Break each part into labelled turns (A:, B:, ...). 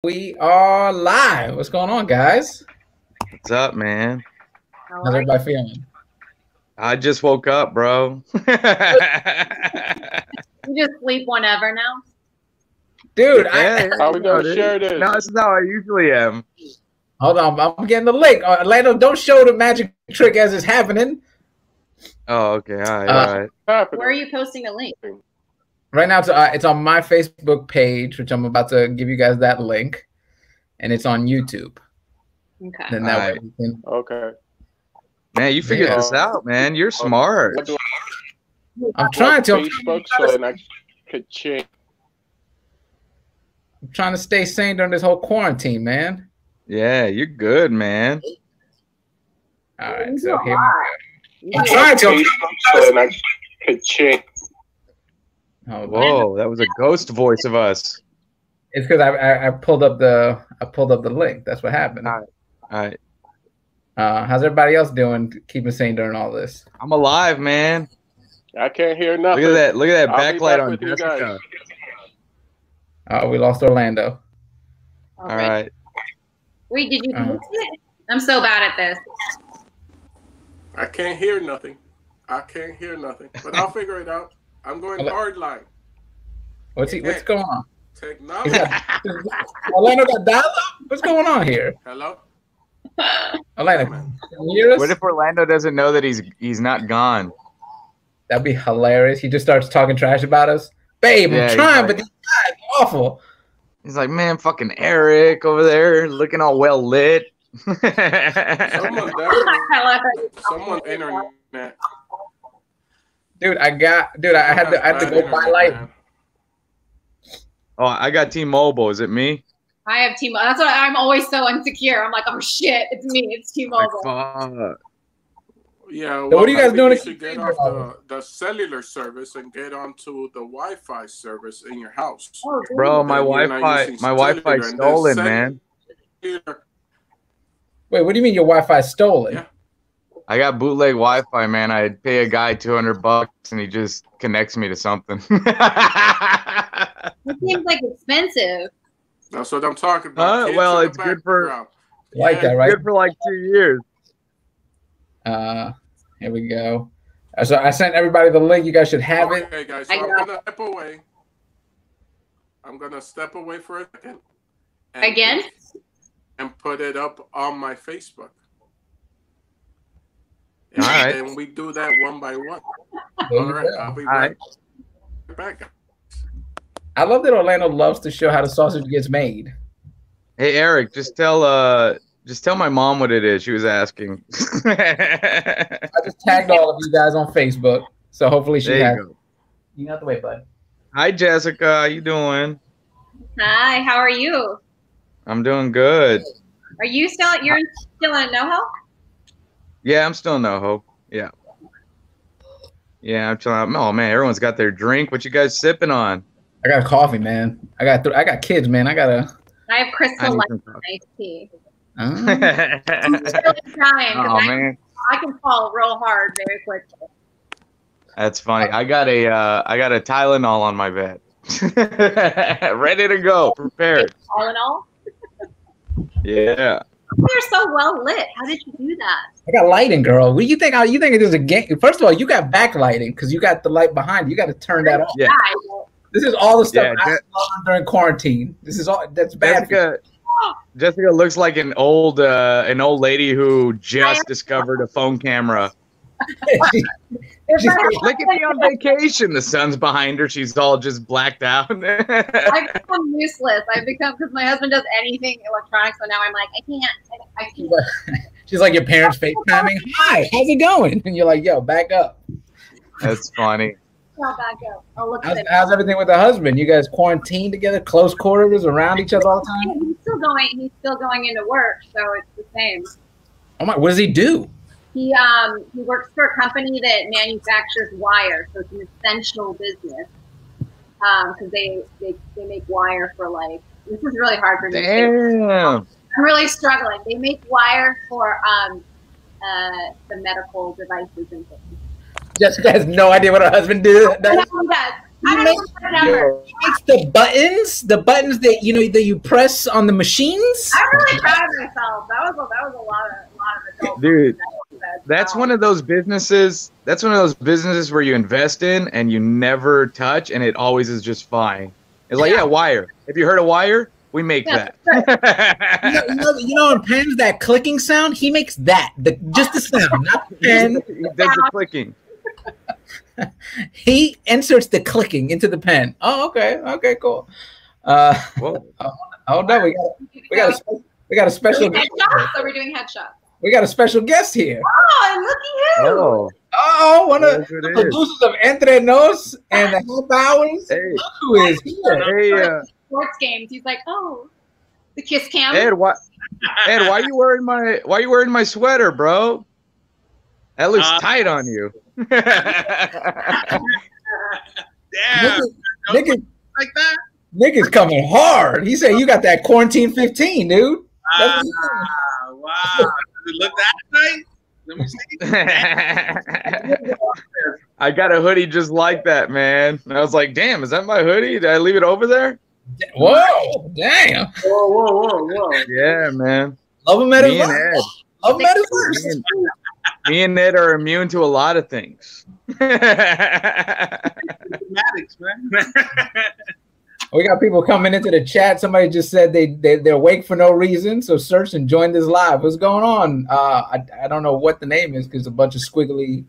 A: We are live. What's going on, guys?
B: What's up, man?
A: How's everybody feeling?
B: I just woke up, bro.
C: You just sleep whenever now?
A: Dude,
D: how we gonna share this?
B: No, this is how I usually am.
A: Hold on, I'm getting the link. Orlando, don't show the magic trick as it's happening.
B: Oh, okay. All right.
C: Where are you posting the link?
A: Right now, it's on my Facebook page, which I'm about to give you guys that link, and it's on YouTube.
C: Okay.
A: Then that way we can...
D: Okay.
B: Man, you figured this out, man. You're smart.
A: I'm trying to.
D: Facebook, so then I could change.
A: I'm trying to stay sane during this whole quarantine, man.
B: Yeah, you're good, man.
A: All right, so here we go.
C: I'm
A: trying to.
D: Facebook, so then I could change.
A: Oh,
B: whoa, that was a ghost voice of us.
A: It's because I pulled up the link. That's what happened.
B: All right.
A: How's everybody else doing? Keeping sane during all this?
B: I'm alive, man.
D: I can't hear nothing.
B: Look at that
D: I'll
B: backlight on Jessica.
A: We lost Orlando.
B: All right.
C: Wait, did you miss it? I'm so bad at this.
D: I can't hear nothing. But I'll figure it out. I'm going hard line.
A: What's going on?
D: Technology.
A: Orlando got dial-up? What's going on here?
D: Hello?
A: Orlando, can you hear us?
B: What if Orlando doesn't know that he's not gone?
A: That'd be hilarious. He just starts talking trash about us. Babe, I'm trying, but these guys are awful.
B: He's like, man, fucking Erik over there looking all well lit.
D: Someone internet.
A: Dude, I had to go buy light.
B: Oh, I got T-Mobile. Is it me?
C: I have T-Mobile. That's why I'm always so insecure. I'm like, oh shit, it's me. It's T-Mobile.
D: Yeah.
A: So what are you guys doing?
D: You should get off the cellular service and get onto the Wi-Fi service in your house.
C: Oh,
B: bro, my Wi-Fi stolen, man.
A: Wait, what do you mean your Wi-Fi stolen?
D: Yeah.
B: I got bootleg Wi-Fi, man. I pay a guy $200 and he just connects me to something.
C: It seems like expensive.
D: That's what I'm talking about.
B: Well, it's good for
A: that, right?
B: Good for like 2 years.
A: Here we go. So I sent everybody the link. You guys should have it.
D: Okay, guys. So I'm gonna step away. I'm gonna step away for a second.
C: Again?
D: And put it up on my Facebook.
B: All right.
D: And we do that one by one.
A: All
D: right. I'll be right back.
A: I love that Orlando loves to show how the sausage gets made.
B: Hey, Erik, just tell my mom what it is. She was asking.
A: I just tagged all of you guys on Facebook, so hopefully she has. You got the way, bud.
B: Hi, Jessica. How you doing?
C: Hi. How are you?
B: I'm doing good.
C: Are you still? You're still in NoHo?
B: Yeah, I'm still in NoHo. Yeah. Yeah, I'm chilling. Oh man, everyone's got their drink. What you guys sipping on?
A: I got coffee, man. I got kids, man. I
C: have Crystal Light iced tea. I'm really trying,
B: man.
C: I can fall real hard very quickly.
B: That's funny. I got a Tylenol on my bed. Ready to go, prepared.
C: Tylenol?
B: Yeah.
C: You're so well lit. How did you do that?
A: I got lighting, girl. What do you think? You think it is a game? First of all, you got backlighting because you got the light behind you. You got to turn that off.
B: Yeah.
A: This is all the stuff I learned during quarantine. This is all that's bad.
B: Jessica looks like an old lady who just discovered a phone camera. Look at me on vacation. The sun's behind her. She's all just blacked out.
C: I've become useless. Because my husband does anything electronic, so now I'm like, I can't.
A: She's like your parents FaceTiming. Hi, how's it going? And you're like, yo, back up.
B: That's funny.
C: I'll back up. I'll look
A: how's everything with the husband? You guys quarantined together, close quarters, around each other all the time?
C: He's still going into work, so it's the same.
A: Oh my! What does he do?
C: He works for a company that manufactures wire, so it's an essential business. Because they make wire for this is really hard for me.
B: Damn.
C: I'm really struggling. They make wire for the medical devices and things.
A: Jessica has no idea what her husband did.
C: Yes.
A: makes the buttons that that you press on the machines.
C: I'm really proud of myself. That was a lot of adult.
B: Dude, that's one of those businesses. That's one of those businesses where you invest in and you never touch, and it always is just fine. It's like, yeah, wire. If you heard a wire, we make that.
A: In pens, that clicking sound, he makes that. Just the sound, not the pen.
B: He does the clicking.
A: He inserts the clicking into the pen. Oh, okay, cool. Hold on, we got a special.
C: Headshots? Are we doing headshots?
A: We got a special guest here.
C: Oh, look at you!
A: One of the producers of Entre Nos and the Half Hours.
B: Hey.
A: Look who is here.
B: Hey,
C: sports games. He's like, oh, the kiss cam.
B: Ed, why you wearing my sweater, bro? That looks tight on you.
E: Damn, like that.
C: Nick
A: is coming hard. He said you got that quarantine 15, dude.
E: Wow. Does it look that nice? Let me see.
B: I got a hoodie just like that, man. And I was like, damn, is that my hoodie? Did I leave it over there?
A: Whoa, damn.
E: Whoa.
B: Yeah, man.
A: Love him at his
B: first. Me and Ed are immune to a lot of things.
A: We got people coming into the chat. Somebody just said they're awake for no reason, so search and join this live. What's going on? I don't know what the name is because a bunch of squiggly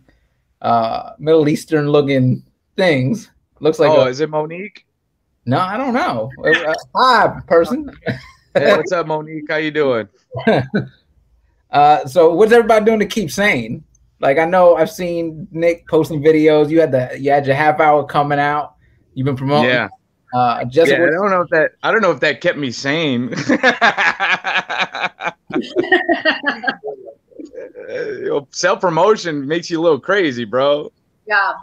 A: Middle Eastern looking things. Looks like.
B: Is it Monique?
A: No, I don't know. Hi, person.
B: Hey, what's up, Monique? How you doing?
A: So what's everybody doing to keep sane? Like, I know I've seen Nick posting videos. You had your half hour coming out. You've been promoting.
B: Yeah.
A: Jessica,
B: I don't know if that kept me sane. Self-promotion makes you a little crazy, bro.
C: Yeah.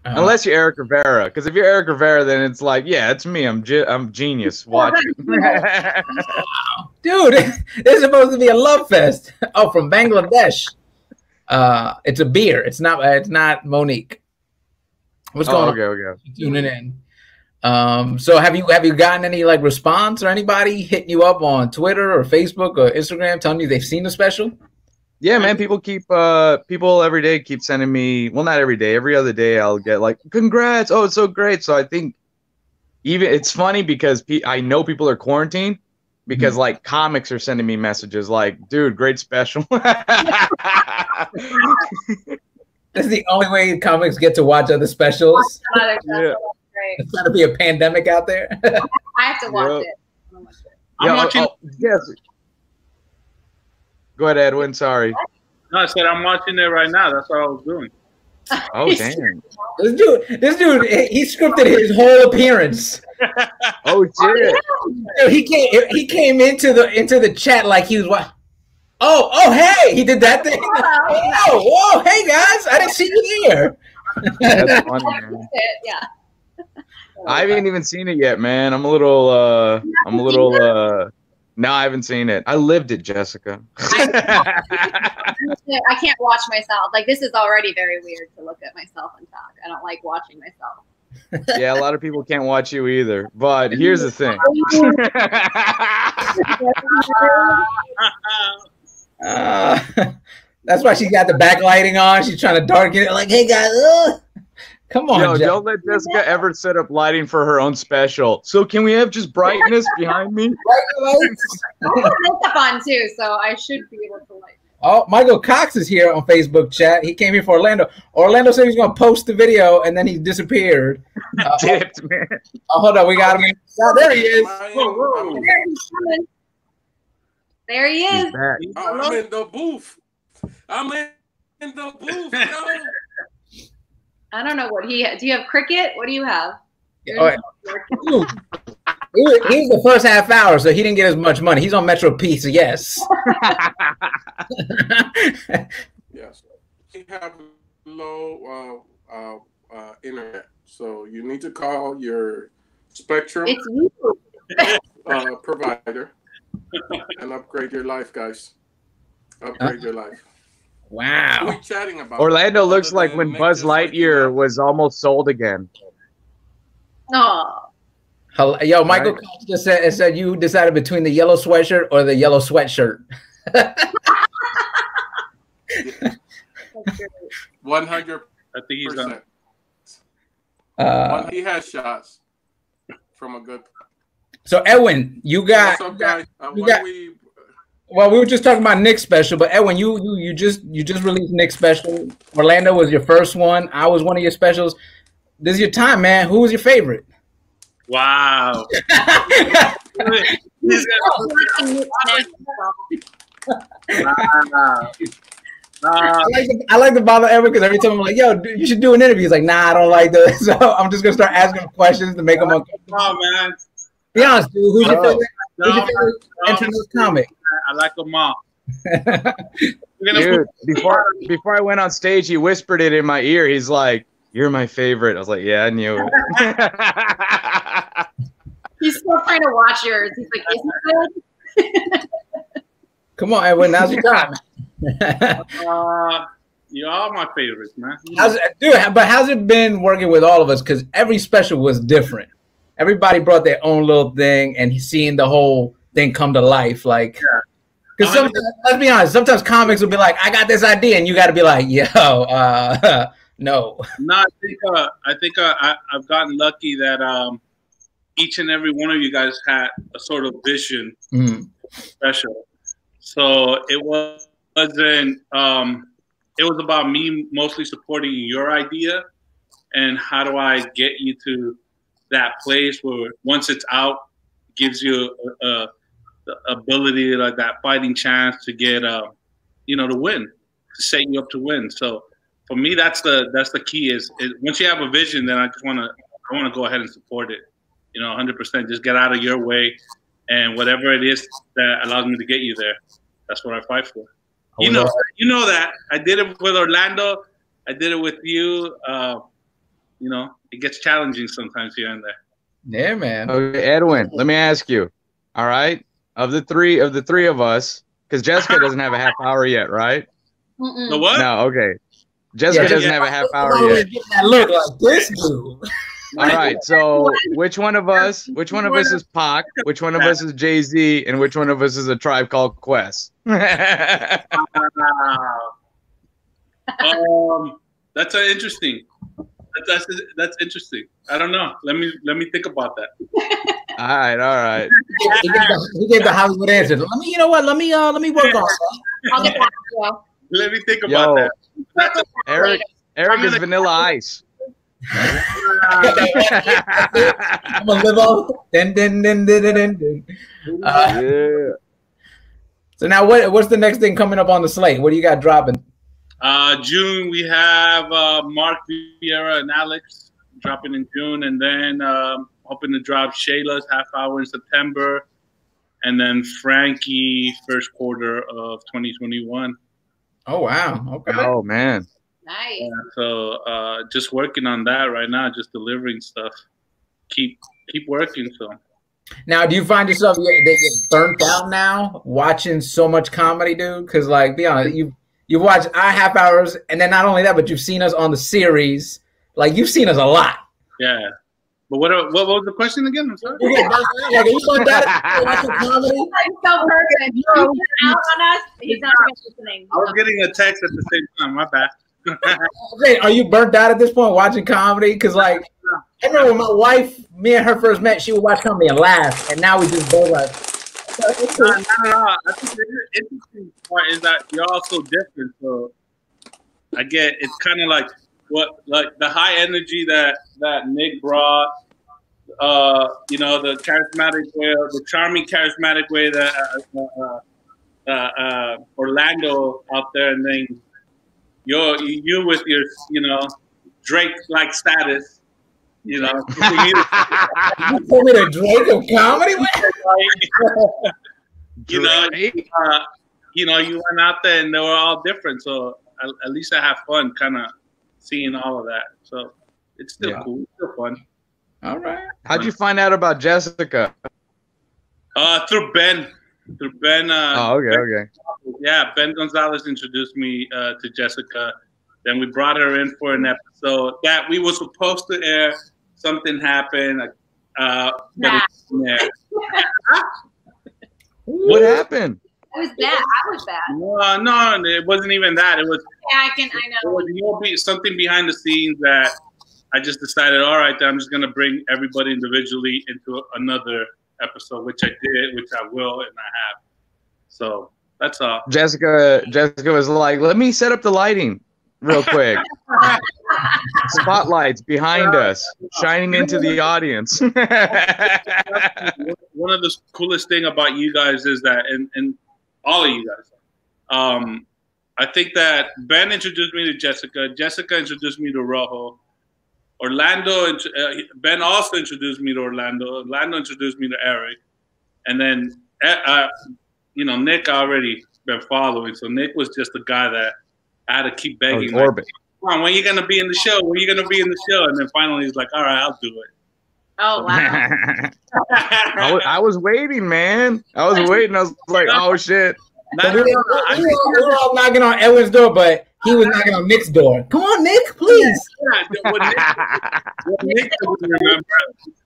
B: Unless you're Erik Rivera, because if you're Erik Rivera, then it's like, yeah, it's me. I'm genius. Watch it.
A: Dude, this is supposed to be a love fest. Oh, from Bangladesh. It's a beer. It's not Monique. What's going on?
B: Okay.
A: Tuning in. So have you gotten any like response or anybody hitting you up on Twitter or Facebook or Instagram telling you they've seen the special?
B: Yeah, man. People every day keep sending me. Well, not every day. Every other day, I'll get like, "Congrats! Oh, it's so great!" So I think even it's funny because I know people are quarantined because like comics are sending me messages like, "Dude, great special."
A: That's the only way comics get to watch other specials.
B: Yeah.
A: It's got to be a pandemic out there.
C: I have to watch it.
E: I'm watching.
B: Yes. Go ahead, Edwin. Sorry.
E: No, I said I'm watching it right now. That's what I was doing.
B: Oh, damn.
A: This dude, he scripted his whole appearance.
B: Oh, shit.
A: Dude, he came into the chat like he was what? Oh, hey, he did that thing. Whoa, hey guys, I didn't see you there.
B: That's funny, man.
C: Yeah.
B: I haven't even seen it yet, man. I'm a little. No, I haven't seen it. I lived it, Jessica.
C: I can't watch myself. Like, this is already very weird to look at myself and talk. I don't like watching myself.
B: Yeah, a lot of people can't watch you either. But here's the thing.
A: That's why she got the backlighting on. She's trying to darken it. Like, hey guys, come on.
B: Yo, don't let Jessica ever set up lighting for her own special. So can we have just brightness behind me?
C: I have makeup on too, so I should be able to light.
A: Oh, Michael Cox is here on Facebook chat. He came here for Orlando. Orlando said he was going to post the video, and then he disappeared.
B: Dipped, man.
A: Oh, hold on. We got him. There he is.
C: Whoa. There he is.
D: I'm in the booth. Yo.
C: I don't know what he has. Do you have cricket? What do you have?
A: All right. He was the first half hour, so he didn't get as much money. He's on Metro P, so yes.
D: Yes. We have low internet, so you need to call your Spectrum provider and upgrade your life, guys. Upgrade your life.
A: Wow.
D: What are we chatting about?
B: Orlando looks like when Buzz Lightyear was almost sold again.
C: Oh.
A: Yo, Michael Cox just said you decided between the yellow sweatshirt or the yellow sweatshirt.
D: 100%.
E: I think he's on.
D: He has shots from a good.
A: So Edwin, you got.
D: What's up, guys?
A: Well, we were just talking about Nick's special, but Edwin, you just released Nick's special. Orlando was your first one. I was one of your specials. This is your time, man. Who was your favorite?
E: Wow.
A: I like to bother Erik because every time I'm like, "Yo, you should do an interview." He's like, "Nah, I don't like this." So I'm just gonna start asking him questions to make him uncomfortable.
E: Oh man.
A: Be honest, dude. Who's your favorite? Who's your favorite Entre Nos comic?
E: I like them all.
B: Dude, before I went on stage, he whispered it in my ear. He's like, "You're my favorite." I was like, "Yeah, I knew it."
C: He's still trying to watch yours. He's like, "Is it good?"
A: Come on, Edwin. Now's your time.
E: You're all my favorites, man.
A: How's it been working with all of us? Because every special was different. Everybody brought their own little thing, and seeing the whole thing come to life. Like, because let's be honest, sometimes comics will be like, "I got this idea," and you got to be like, "Yo, no."
E: No, I think I've gotten lucky that each and every one of you guys had a sort of vision special. So it wasn't. It was about me mostly supporting your idea, and how do I get you to that place where once it's out, gives you the ability, like that fighting chance to get, to win, to set you up to win. So for me, that's the key. Is once you have a vision, then I want to go ahead and support it. 100%. Just get out of your way, and whatever it is that allows me to get you there, that's what I fight for. You know that I did it with Orlando. I did it with you. It gets challenging sometimes here and there.
A: Yeah, man.
B: Okay, Edwin, let me ask you. All right, of the three of us, because Jessica doesn't have a half hour yet, right?
E: The what?
B: No, okay. Jessica doesn't have a half hour yet.
A: Look like this dude.
B: All right, so which one of us is Pac, which one of us is Jay-Z, and which one of us is a Tribe Called Quest?
E: That's interesting. That's interesting. I don't know. Let me think about that.
B: All right.
A: He gave the Hollywood answer. Let me work on that.
C: I'll get back to you.
E: Let me think about that.
B: Erik is Vanilla Ice.
A: I'm gonna live on. Yeah. So now, what's the next thing coming up on the slate? What do you got dropping?
E: June we have Mark Rivera and Alex dropping in June, and then hoping to drop Shayla's half hour in September, and then Frankie first quarter of 2021.
A: Oh wow! Okay.
B: Oh man.
C: Nice.
E: Yeah, so just working on that right now, just delivering stuff. Keep working. So
A: now, do you find yourself that you're burnt out now watching so much comedy, dude? Because like, be honest, you watch our half hours, and then not only that, but you've seen us on the series. Like you've seen us a lot.
E: Yeah. But what was the question again? I'm sorry.
A: You burnt out watching comedy?
C: I'm so perfect. He's out on us. He's not listening.
E: I was getting a text at the same time. My bad.
A: Are you burnt out at this point watching comedy? Because like, I remember when my wife, me and her first met, she would watch comedy and laugh, and now we just both like.
E: No. I think the interesting part is that you're all so different. So I get it's kind of like the high energy that Nick brought. The charismatic way, the charming, charismatic way that Orlando out there, and then. You with your, Drake-like status, You told me
A: the Drake of comedy.
E: You went out there and they were all different. So at least I have fun, kind of seeing all of that. So it's still cool. It's still fun.
A: All right.
B: How'd you find out about Jessica?
E: Through Ben.
B: Okay.
E: Yeah, Ben Gonzalez introduced me to Jessica. Then we brought her in for an episode that we were supposed to air something happened. But yeah.
B: What happened?
C: It was bad. I was bad.
E: No, it wasn't even that. It was.
C: Yeah, I know.
E: It was something behind the scenes that I just decided. All right, then I'm just gonna bring everybody individually into another episode, which I did, which I will, and I have. So that's all.
B: Jessica was like, "Let me set up the lighting real quick. Spotlights behind us, shining into the audience."
E: One of the coolest thing about you guys is that, and all of you guys, I think that Ben introduced me to Jessica. Jessica introduced me to Rojo. Orlando, Ben also introduced me to Orlando. Orlando introduced me to Erik, and then Nick I already been following. So Nick was just the guy that I had to keep begging. Like, come on, when are you gonna be in the show? When are you gonna be in the show? And then finally he's like, all right, I'll do it.
C: Oh wow!
B: I was waiting, man. I was waiting. I was like, oh shit.
A: We were all knocking on Edwin's door, but he was knocking on Nick's door. Come on, Nick, please.
E: What Nick doesn't remember.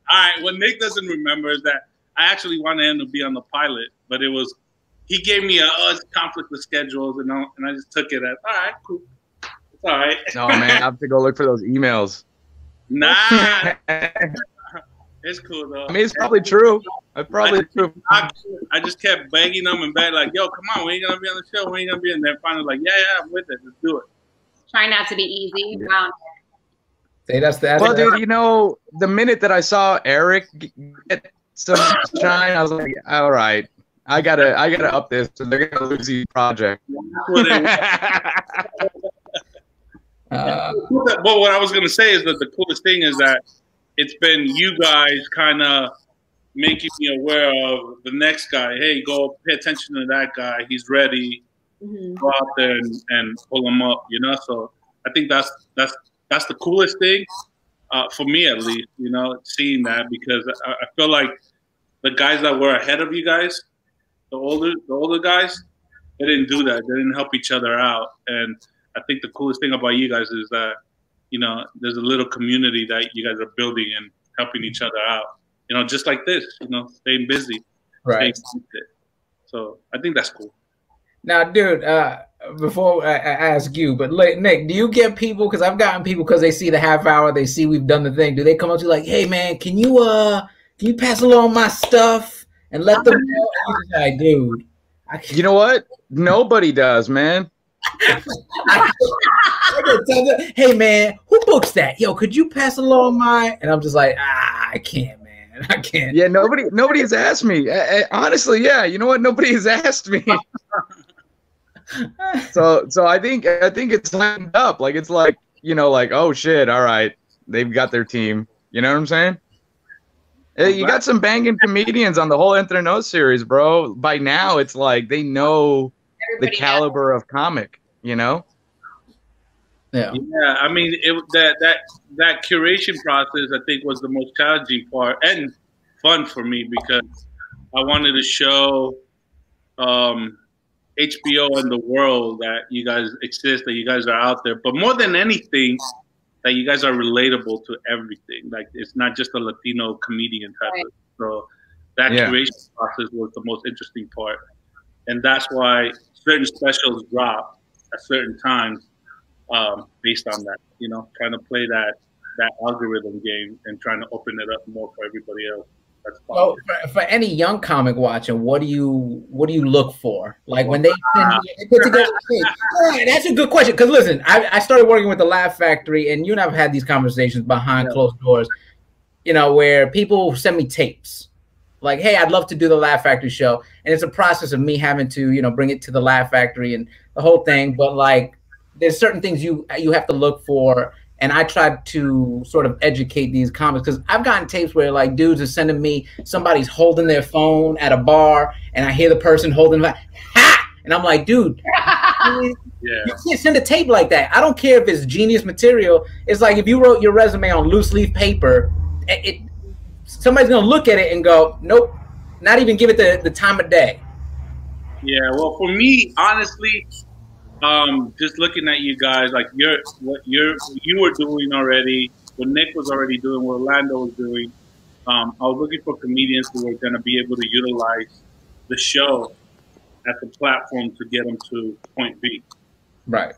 E: All right, what Nick doesn't remember is that I actually wanted him to be on the pilot, but he gave me a conflict of schedules, and I just took it as all right, cool. It's all right.
B: Oh man, I have to go look for those emails.
E: Nah. It's cool though.
B: I mean, it's probably true. It's probably true.
E: I just kept begging them and begging, like, yo, come on, when are you gonna be on the show? When are you gonna be? And they're finally like, yeah, I'm with it. Let's do it.
C: Try not to be easy. Wow.
A: Say that's the.
B: Well, dude, the minute that I saw Erik get some shine, I was like, all right, I gotta up this. So they're gonna lose the project.
E: But what I was gonna say is that the coolest thing is that it's been you guys kind of making me aware of the next guy. Hey, go pay attention to that guy. He's ready. Go out there and pull him up. So I think that's the coolest thing for me, at least. Seeing that, because I feel like the guys that were ahead of you guys, the older guys, they didn't do that. They didn't help each other out. And I think the coolest thing about you guys is that there's a little community that you guys are building and helping each other out. Just like this, staying busy.
A: Right.
E: So I think that's cool.
A: Now, dude, before I ask you, but Nick, do you get people? Because I've gotten people because they see the half hour, they see we've done the thing. Do they come up to you like, hey, man, can you pass along my stuff and let them know? Like, dude.
B: You know what? Nobody does, man.
A: Hey man, who books that? Yo, could you pass along my? And I'm just like, I can't, man. I can't.
B: Yeah, nobody has asked me. Honestly, yeah. You know what? Nobody has asked me. So I think it's lined up. Like it's like like, oh shit, all right, they've got their team. You know what I'm saying? You got some banging comedians on the whole Entre Nos series, bro. By now, it's like they know the caliber of comic,
A: Yeah.
E: Yeah, I mean, that curation process, I think, was the most challenging part and fun for me because I wanted to show HBO and the world that you guys exist, that you guys are out there. But more than anything, that you guys are relatable to everything. Like, it's not just a Latino comedian type of. So that curation process was the most interesting part. And that's why certain specials drop at certain times based on that, trying to play that algorithm game and trying to open it up more for everybody else. That's fun.
A: Well, for any young comic watching, what do you look for? Like when they put together, that's a good question. Because listen, I started working with the Laugh Factory, and you and I've had these conversations behind closed doors, where people send me tapes. Like, hey, I'd love to do the Laugh Factory show. And it's a process of me having to, bring it to the Laugh Factory and the whole thing. But like, there's certain things you have to look for. And I tried to sort of educate these comics because I've gotten tapes where like dudes are sending me somebody's holding their phone at a bar and I hear the person holding it, ha! And I'm like, dude, you can't send a tape like that. I don't care if it's genius material. It's like if you wrote your resume on loose leaf paper, somebody's going to look at it and go, nope, not even give it the time of day.
E: Yeah, well, for me, honestly, just looking at you guys, like what you were doing already, what Nick was already doing, what Orlando was doing. I was looking for comedians who were going to be able to utilize the show as a platform to get them to point B.
A: Right.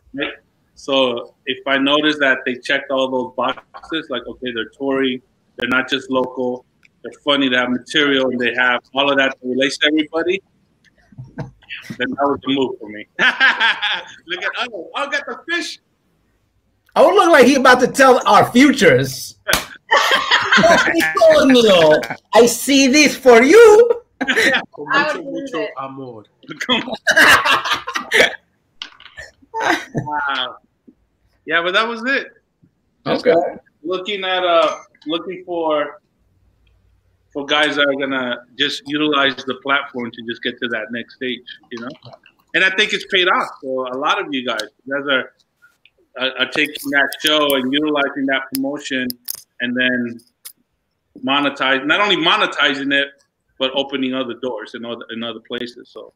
E: So if I notice that they checked all those boxes, like, okay, they're touring, they're not just local, they're funny, they have material, and they have all of that to relate to everybody, then that was the move for me. Look at, I got the fish.
A: I would look like he about to tell our futures. I see this for you.
C: Mucho
D: amor.
E: Wow. Yeah, but that was it. Just
A: okay.
E: Looking for guys that are gonna just utilize the platform to just get to that next stage, you know. And I think it's paid off. So a lot of you guys are taking that show and utilizing that promotion, and then monetize. Not only monetizing it, but opening other doors in other places. So,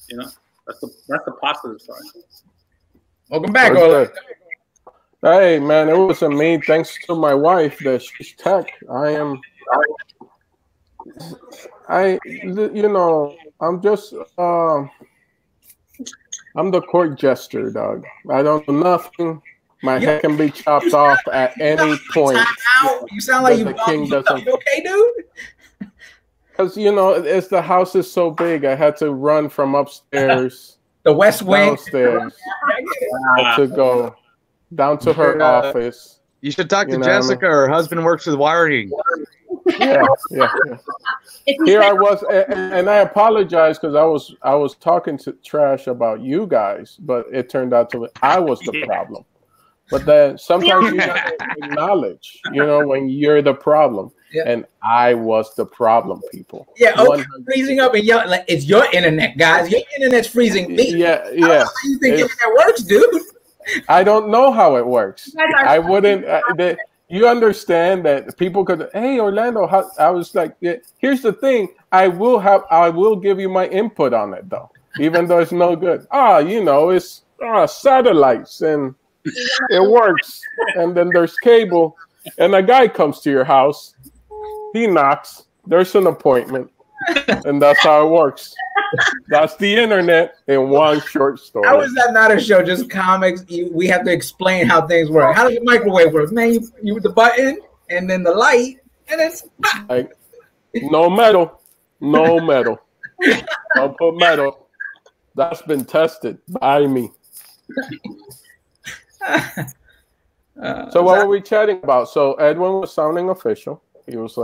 E: you know, that's the positive side.
A: Welcome back, Ola.
F: Hey, man, it wasn't me. Thanks to my wife that she's tech. You know, I'm just, I'm the court jester, dog. I don't do nothing. My head can be chopped off at any point.
A: You sound like
F: the king doesn't.
A: You okay, dude?
F: Because, you know, the house is so big, I had to run from upstairs.
A: The West Wing.
F: Downstairs. To go down to her office.
B: You should talk to Jessica. Her husband works with wiring.
F: Yeah. Here I was, and I apologize because I was talking to trash about you guys, but it turned out I was the problem. But then sometimes you gotta acknowledge, you know, when you're the problem. Yeah. And I was the problem, people.
A: Yeah, freezing up and yelling like it's your internet, guys. Your internet's freezing me.
F: Yeah.
A: How do you think internet works, dude?
F: I don't know how it works. I wouldn't. You understand that people could. Hey, Orlando, I was like, yeah, here's the thing. I will give you my input on it though, even though it's no good. You know, it's satellites and it works. And then there's cable, and a guy comes to your house. He knocks. There's an appointment, and that's how it works. That's the internet in one short story.
A: How is that not a show? Just comics. We have to explain how things work. How does the microwave work? Man, you the button and then the light, and it's
F: like no metal. Don't put metal. That's been tested by me. So what were we chatting about? So Edwin was sounding official. He was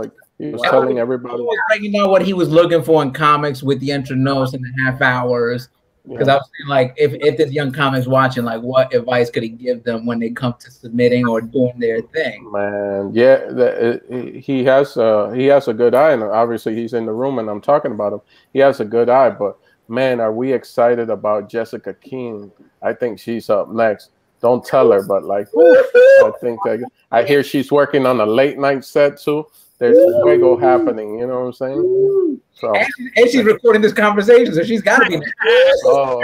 F: telling everybody.
A: He was breaking down what he was looking for in comics with the Entre Nos in the half hours. Because I was saying, like, if this young comic's watching, like, what advice could he give them when they come to submitting or doing their thing?
F: Man, yeah, he has a good eye, and obviously he's in the room, and I'm talking about him. He has a good eye, but man, are we excited about Jessica King? I think she's up next. Don't tell her, but like, I think I hear she's working on a late night set too. There's fuego happening, you know what I'm saying? So,
A: and she's recording this conversation, so she's got to be.
F: Oh,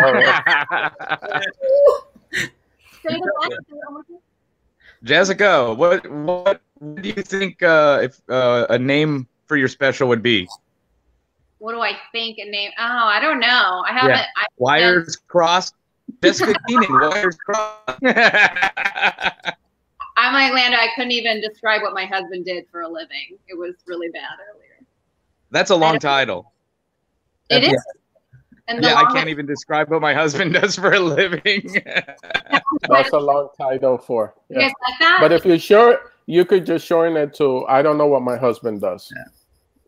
B: Jessica, what do you think if a name for your special would be?
C: What do I think a name? Oh, I don't know. I haven't.
B: Yeah. Wires crossed. Jessica Keenan, wires crossed.
C: I'm like Lando. I couldn't even describe what my husband did for a living. It was really bad earlier.
B: That's a long title.
C: It is. And
B: yeah, I can't even describe what my husband does for a living.
F: That's a long title for.
C: Yeah. You guys like that?
F: But if you're sure, you could just shorten it to I don't know what my husband does. Yeah.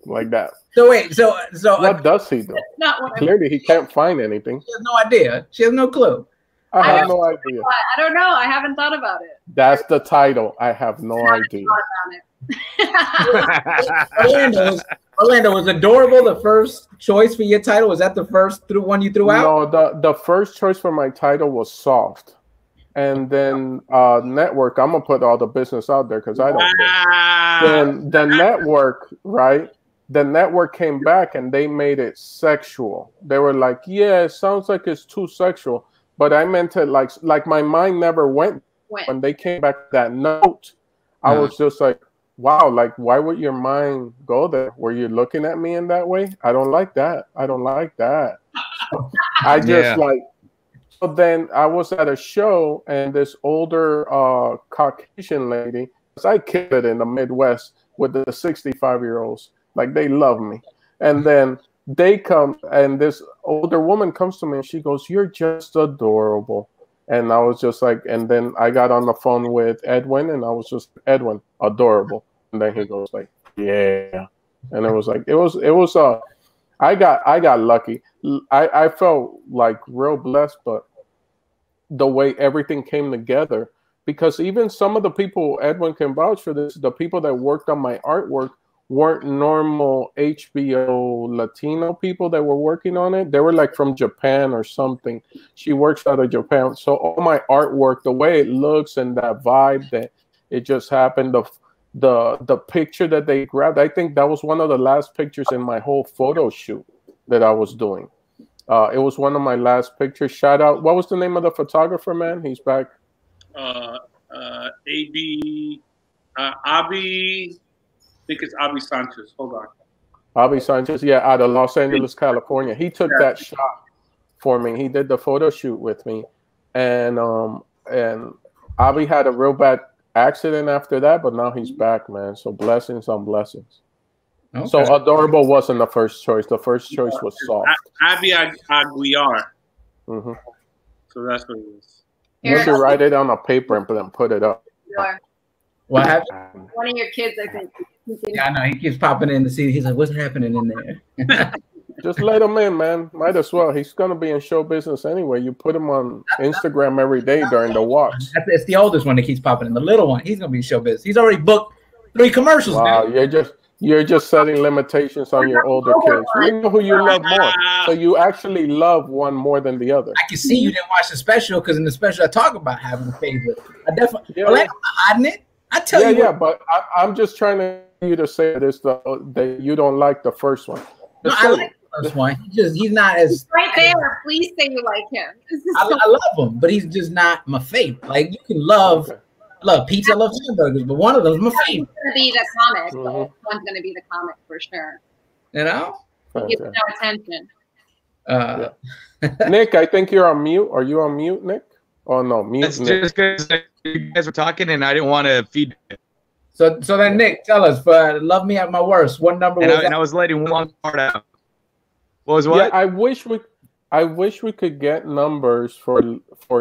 F: Like that.
A: So wait, so
F: what does he do?
C: Not what
F: Clearly, he can't find anything.
A: She has no idea. She has no clue.
F: I have no idea.
C: I don't know. I haven't thought about it.
F: That's the title. I have no idea.
A: Orlando was Adorable the first choice for your title? Was that the first one you threw out?
F: No, the first choice for my title was Soft. And then Network, I'm going to put all the business out there because I don't care. Then the Network, right? The Network came back and they made it sexual. They were like, yeah, it sounds like it's too sexual. But I meant it like my mind never went. When they came back that note, I was just like, wow, like, why would your mind go there? Were you looking at me in that way? I don't like that. I don't like that. I just like, so then I was at a show and this older Caucasian lady, because I killed it in the Midwest with the 65-year-olds. Like, they love me. And then they come, and this older woman comes to me and she goes, "You're just adorable." And I was just like, and then I got on the phone with Edwin, and I was just, "Edwin, adorable." And then he goes like, "Yeah." And it was like, I got lucky. I felt like real blessed, but the way everything came together, because even some of the people, Edwin can vouch for this, the people that worked on my artwork weren't normal HBO Latino people that were working on it. They were like from Japan or something. She works out of Japan. So all my artwork, the way it looks and that vibe that it just happened, the picture that they grabbed, I think that was one of the last pictures in my whole photo shoot that I was doing. It was one of my last pictures. Shout out, what was the name of the photographer, man? He's back.
E: Avi, I think it's Avi Sanchez. Hold on.
F: Avi Sanchez, yeah, out of Los Angeles, California. He took that shot for me. He did the photo shoot with me, and Avi had a real bad accident after that, but now he's back, man. So blessings on blessings. Okay. So adorable wasn't the first choice. The first choice was soft.
E: Avi Aguiar. So that's what it is.
F: You should write it on a paper and then put it up.
A: What happened?
C: One of your kids, I think.
A: Yeah, I know. He keeps popping in to see. He's like, "What's happening in there?"
F: Just let him in, man. Might as well. He's gonna be in show business anyway. You put him on Instagram every day during the walks.
A: It's the oldest one that keeps popping in. The little one, he's gonna be in show business. He's already booked 3 commercials.
F: Wow, now. You're just setting limitations on your older kids. You know who you love more, so you actually love one more than the other.
A: I can see you didn't watch the special, because in the special I talk about having a favorite. I definitely, I'm not hiding it. I tell you.
F: Yeah, but I'm just trying to you to say this that you don't like the first one.
A: No, I like the first one. He's not as
C: right there. Please say you like him.
A: I love him, but he's just not my favorite. Like, you can love pizza, love hamburgers, but one of them's my favorite.
C: It's gonna be the comic. One's gonna be the comic for sure.
A: You know,
C: he gives no attention.
F: Nick, I think you're on mute. Are you on mute, Nick? Oh no, mute.
B: It's just because you guys were talking and I didn't want to feed it.
A: So then, Nick, tell us, for Love Me at My Worst, what number was that?
B: And I was letting one part out. What was what?
F: Yeah, I wish we could get numbers for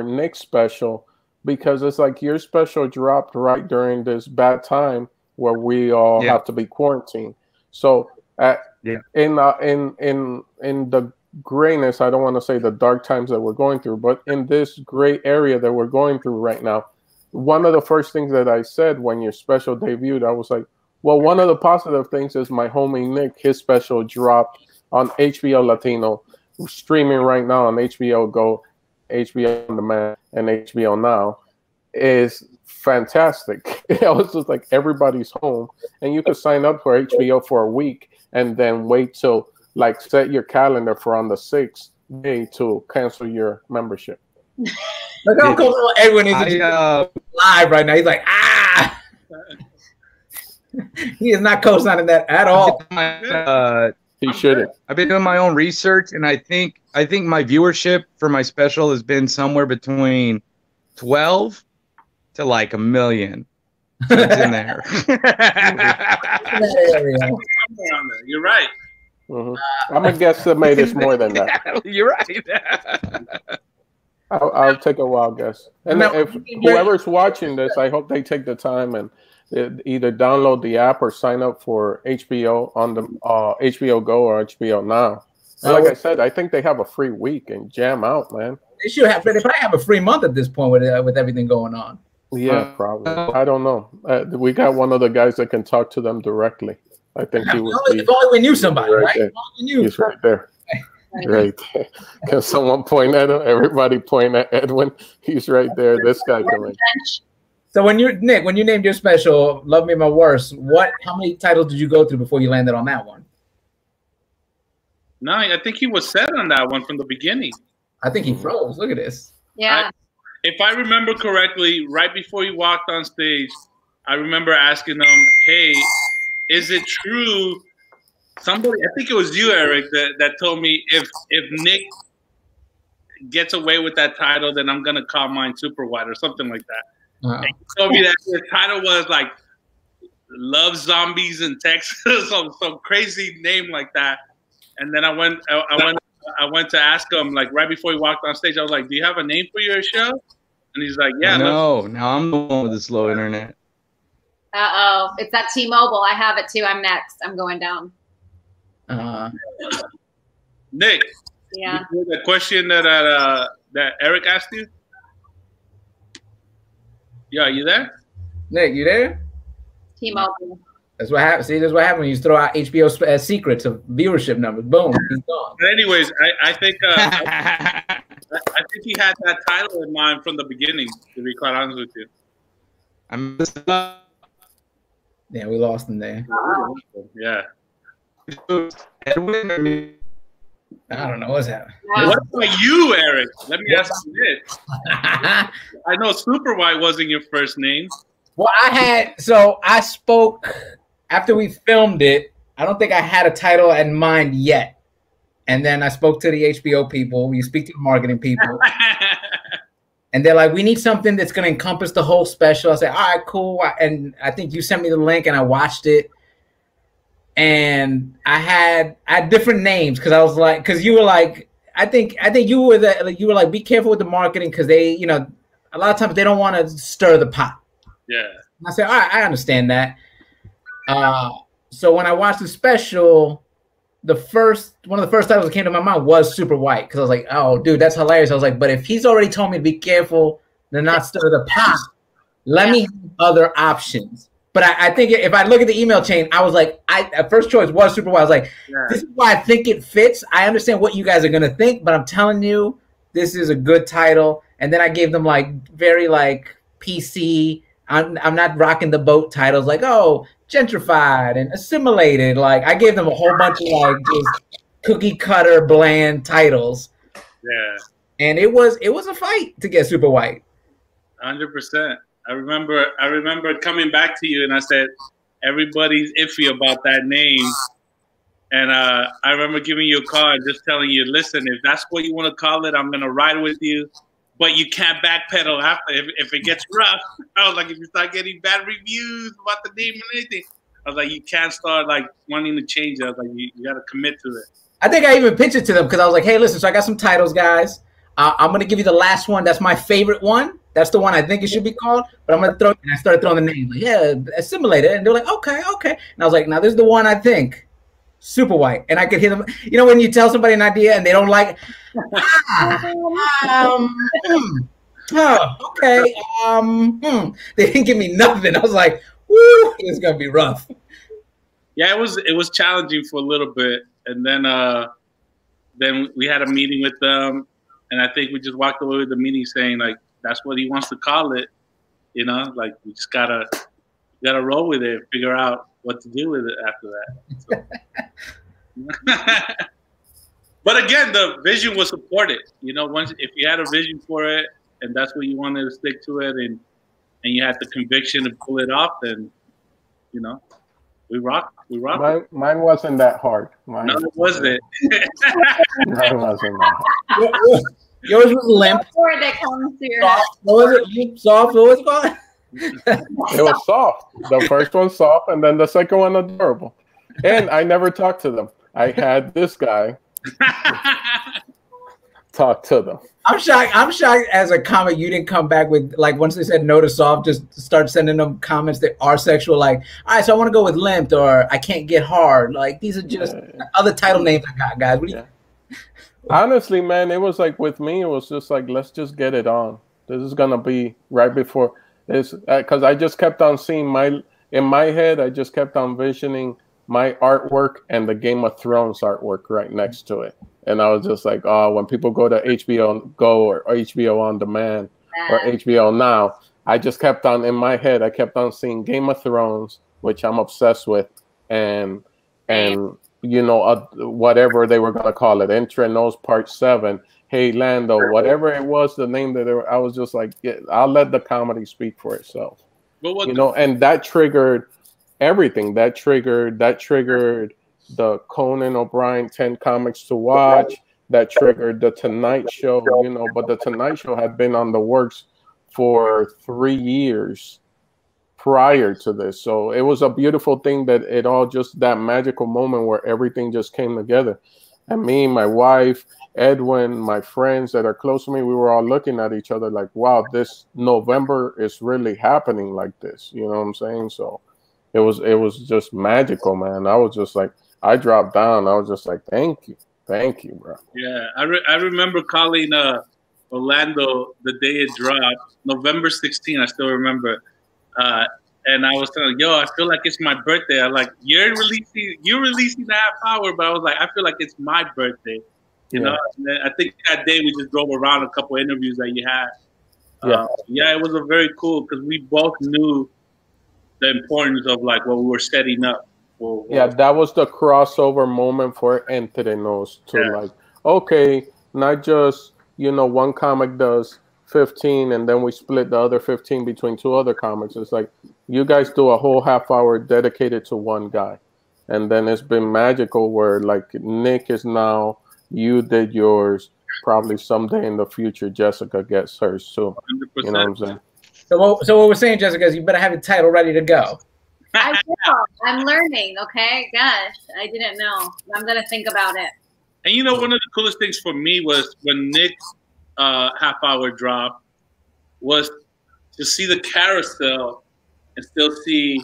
F: Nick's special, because it's like your special dropped right during this bad time where we all have to be quarantined. So in the grayness, I don't want to say the dark times that we're going through, but in this gray area that we're going through right now, one of the first things that I said when your special debuted, I was like, well, one of the positive things is my homie Nick, his special dropped on HBO Latino, streaming right now on HBO Go, HBO On Demand, and HBO Now, is fantastic. I was just like, everybody's home, and you could sign up for HBO for a week and then wait till, like, set your calendar for on the 6th day to cancel your membership.
A: Look how cool Edwin is live right now. He's like, ah. He is not co-signing that at all.
F: He shouldn't.
B: I've been doing my own research, and I think my viewership for my special has been somewhere between 12 to like 1 million. So it's in there.
E: You're right.
F: I'm gonna guesstimate it's more than that.
B: You're right.
F: I'll take a wild guess. And if whoever's watching this, I hope they take the time and either download the app or sign up for HBO on the HBO Go or HBO Now. And like I said, I think they have a free week and jam out, man.
A: They should have. They probably have a free month at this point with everything going on.
F: Yeah, probably. I don't know. We got one of the guys that can talk to them directly. I think he was.
A: If only we knew somebody, right?
F: He's right there. Right. Can someone point at him? Everybody point at Edwin. He's right there. This guy can.
A: So when you named your special "Love Me at My Worst," how many titles did you go through before you landed on that one?
E: No, I think he was set on that one from the beginning.
A: I think he froze. Look at this.
C: Yeah.
E: If I remember correctly, right before he walked on stage, I remember asking them, "Hey, is it true?" Somebody, I think it was you, Eric, that told me if Nick gets away with that title, then I'm gonna call mine Super White or something like that.
A: Wow.
E: And he told me that the title was like "Love Zombies in Texas," some crazy name like that. And then I went to ask him, like, right before he walked on stage. I was like, "Do you have a name for your show?" And he's like, "Yeah."
B: No, now I'm the one with the slow internet.
C: Uh-oh. It's at T-Mobile. I have it too. I'm next. I'm going down.
E: Nick.
C: Yeah.
E: You hear the question that Eric asked you? Yeah, are you there?
A: Nick, you there?
C: T-Mobile.
A: That's what happens. See, that's what happens when you throw out HBO secrets of viewership numbers. Boom, he's gone.
E: But anyways, I think I think he had that title in mind from the beginning, to be quite honest with you.
A: Yeah, we lost him there.
E: Yeah.
B: Edwin,
A: I don't know what's happening.
E: What about you, Eric? Let me ask you this. I know Super White wasn't your first name.
A: Well, I spoke after we filmed it. I don't think I had a title in mind yet. And then I spoke to the HBO people. You speak to the marketing people. And they're like, we need something that's going to encompass the whole special. I said, all right, cool. And I think you sent me the link and I watched it. And I had different names because I was like, because you were like, I think you were like, be careful with the marketing because they, you know, a lot of times they don't want to stir the pot.
E: Yeah.
A: And I said, all right, I understand that. So when I watched the special, one of the first titles that came to my mind was Super White because I was like, oh, dude, that's hilarious. I was like, but if he's already told me to be careful to not stir the pot, let me have other options. But I think if I look at the email chain, I was like, first choice was Super White. I was like, this is why I think it fits. I understand what you guys are gonna think, but I'm telling you, this is a good title. And then I gave them like very like PC. I'm not rocking the boat titles like, oh, gentrified and assimilated. Like I gave them a whole bunch of like just cookie cutter bland titles.
E: Yeah.
A: And it was a fight to get Super White.
E: 100%. I remember coming back to you and I said, everybody's iffy about that name. And I remember giving you a call and just telling you, listen, if that's what you want to call it, I'm going to ride with you. But you can't backpedal after if it gets rough. I was like, if you start getting bad reviews about the name and anything, I was like, you can't start like wanting to change it. I was like, you got to commit to it.
A: I think I even pitched it to them because I was like, hey, listen, so I got some titles, guys. I'm going to give you the last one. That's my favorite one. That's the one I think it should be called. But I'm going to throw it. And I started throwing the name. Like, yeah, assimilated. And they're like, okay. And I was like, now this is the one I think. Super White. And I could hear them. You know when you tell somebody an idea and they don't like okay. They didn't give me nothing. I was like, woo, it's going to be rough.
E: Yeah, it was challenging for a little bit. And then we had a meeting with them. And I think we just walked away with the meeting saying, like, that's what he wants to call it. You know, like, we just gotta roll with it, figure out what to do with it after that. So. But again, the vision was supported. You know, if you had a vision for it and that's what you wanted to stick to it and you had the conviction to pull it off, then, you know, we rock.
F: Mine wasn't that hard.
E: No, it wasn't.
F: Mine wasn't that hard.
A: Yours was limp.
C: Word that comes to your
A: soft. What was it? Soft. What was it called?
F: It was soft. The first one soft, and then the second one adorable. And I never talked to them. I had this guy talk to them.
A: I'm shocked as a comic you didn't come back with, like, once they said no to soft, just start sending them comments that are sexual, like, all right, so I want to go with limped or I can't get hard. Like, these are just other title names I got, guys. What do you
F: Honestly, man, it was like with me, it was just like, let's just get it on. This is going to be right before this, because I just kept on seeing in my head, I just kept on visioning my artwork and the Game of Thrones artwork right next to it. And I was just like, oh, when people go to HBO Go or HBO On Demand or HBO Now, I just kept on, in my head, I kept on seeing Game of Thrones, which I'm obsessed with, and you know, whatever they were going to call it, Entre Nos Part 7, Hey Lando, whatever it was, the name that I was just like, yeah, I'll let the comedy speak for itself. you know, and that triggered everything. That triggered the Conan O'Brien 10 comics to watch. That triggered the Tonight Show, you know, but the Tonight Show had been on the works for 3 years prior to this. So it was a beautiful thing that it all just, that magical moment where everything just came together. And me, my wife, Edwin, my friends that are close to me, we were all looking at each other like, wow, this November is really happening like this. You know what I'm saying? So it was just magical, man. I was just like, I dropped down. I was just like, thank you, bro.
E: Yeah, I remember calling Orlando the day it dropped, November 16. I still remember, and I was telling, yo, I feel like it's my birthday. I'm like, you're releasing the half hour, but I was like, I feel like it's my birthday. You know, and then I think that day we just drove around a couple interviews that you had. Yeah, it was a very cool because we both knew the importance of like what we were setting up.
F: Yeah, that was the crossover moment for Entre Nos to like, okay, not just, you know, one comic does 15 and then we split the other 15 between 2 other comics. It's like, you guys do a whole half hour dedicated to one guy. And then it's been magical where like Nick is now, you did yours, probably someday in the future Jessica gets hers too. 100%. You know what I'm saying?
A: So what we're saying, Jessica, is you better have your title ready to go.
C: I will. I'm learning, okay? Gosh, I didn't know. I'm going to think about it.
E: And you know, one of the coolest things for me was when Nick's half hour drop was to see the carousel and still see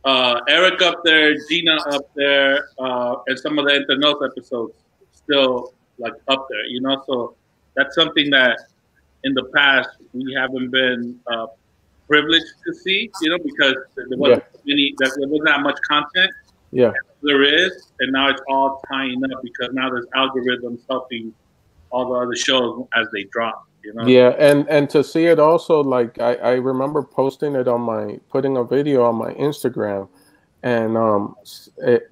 E: Erik up there, Gina up there, and some of the Entre Nos episodes still like up there, you know? So that's something that in the past we haven't been privileged to see, you know, because there wasn't there wasn't that much content.
F: Yeah,
E: there is, and now it's all tying up because now there's algorithms helping all the other shows as they drop. You know?
F: Yeah, and to see it also, like I remember posting it on putting a video on my Instagram, and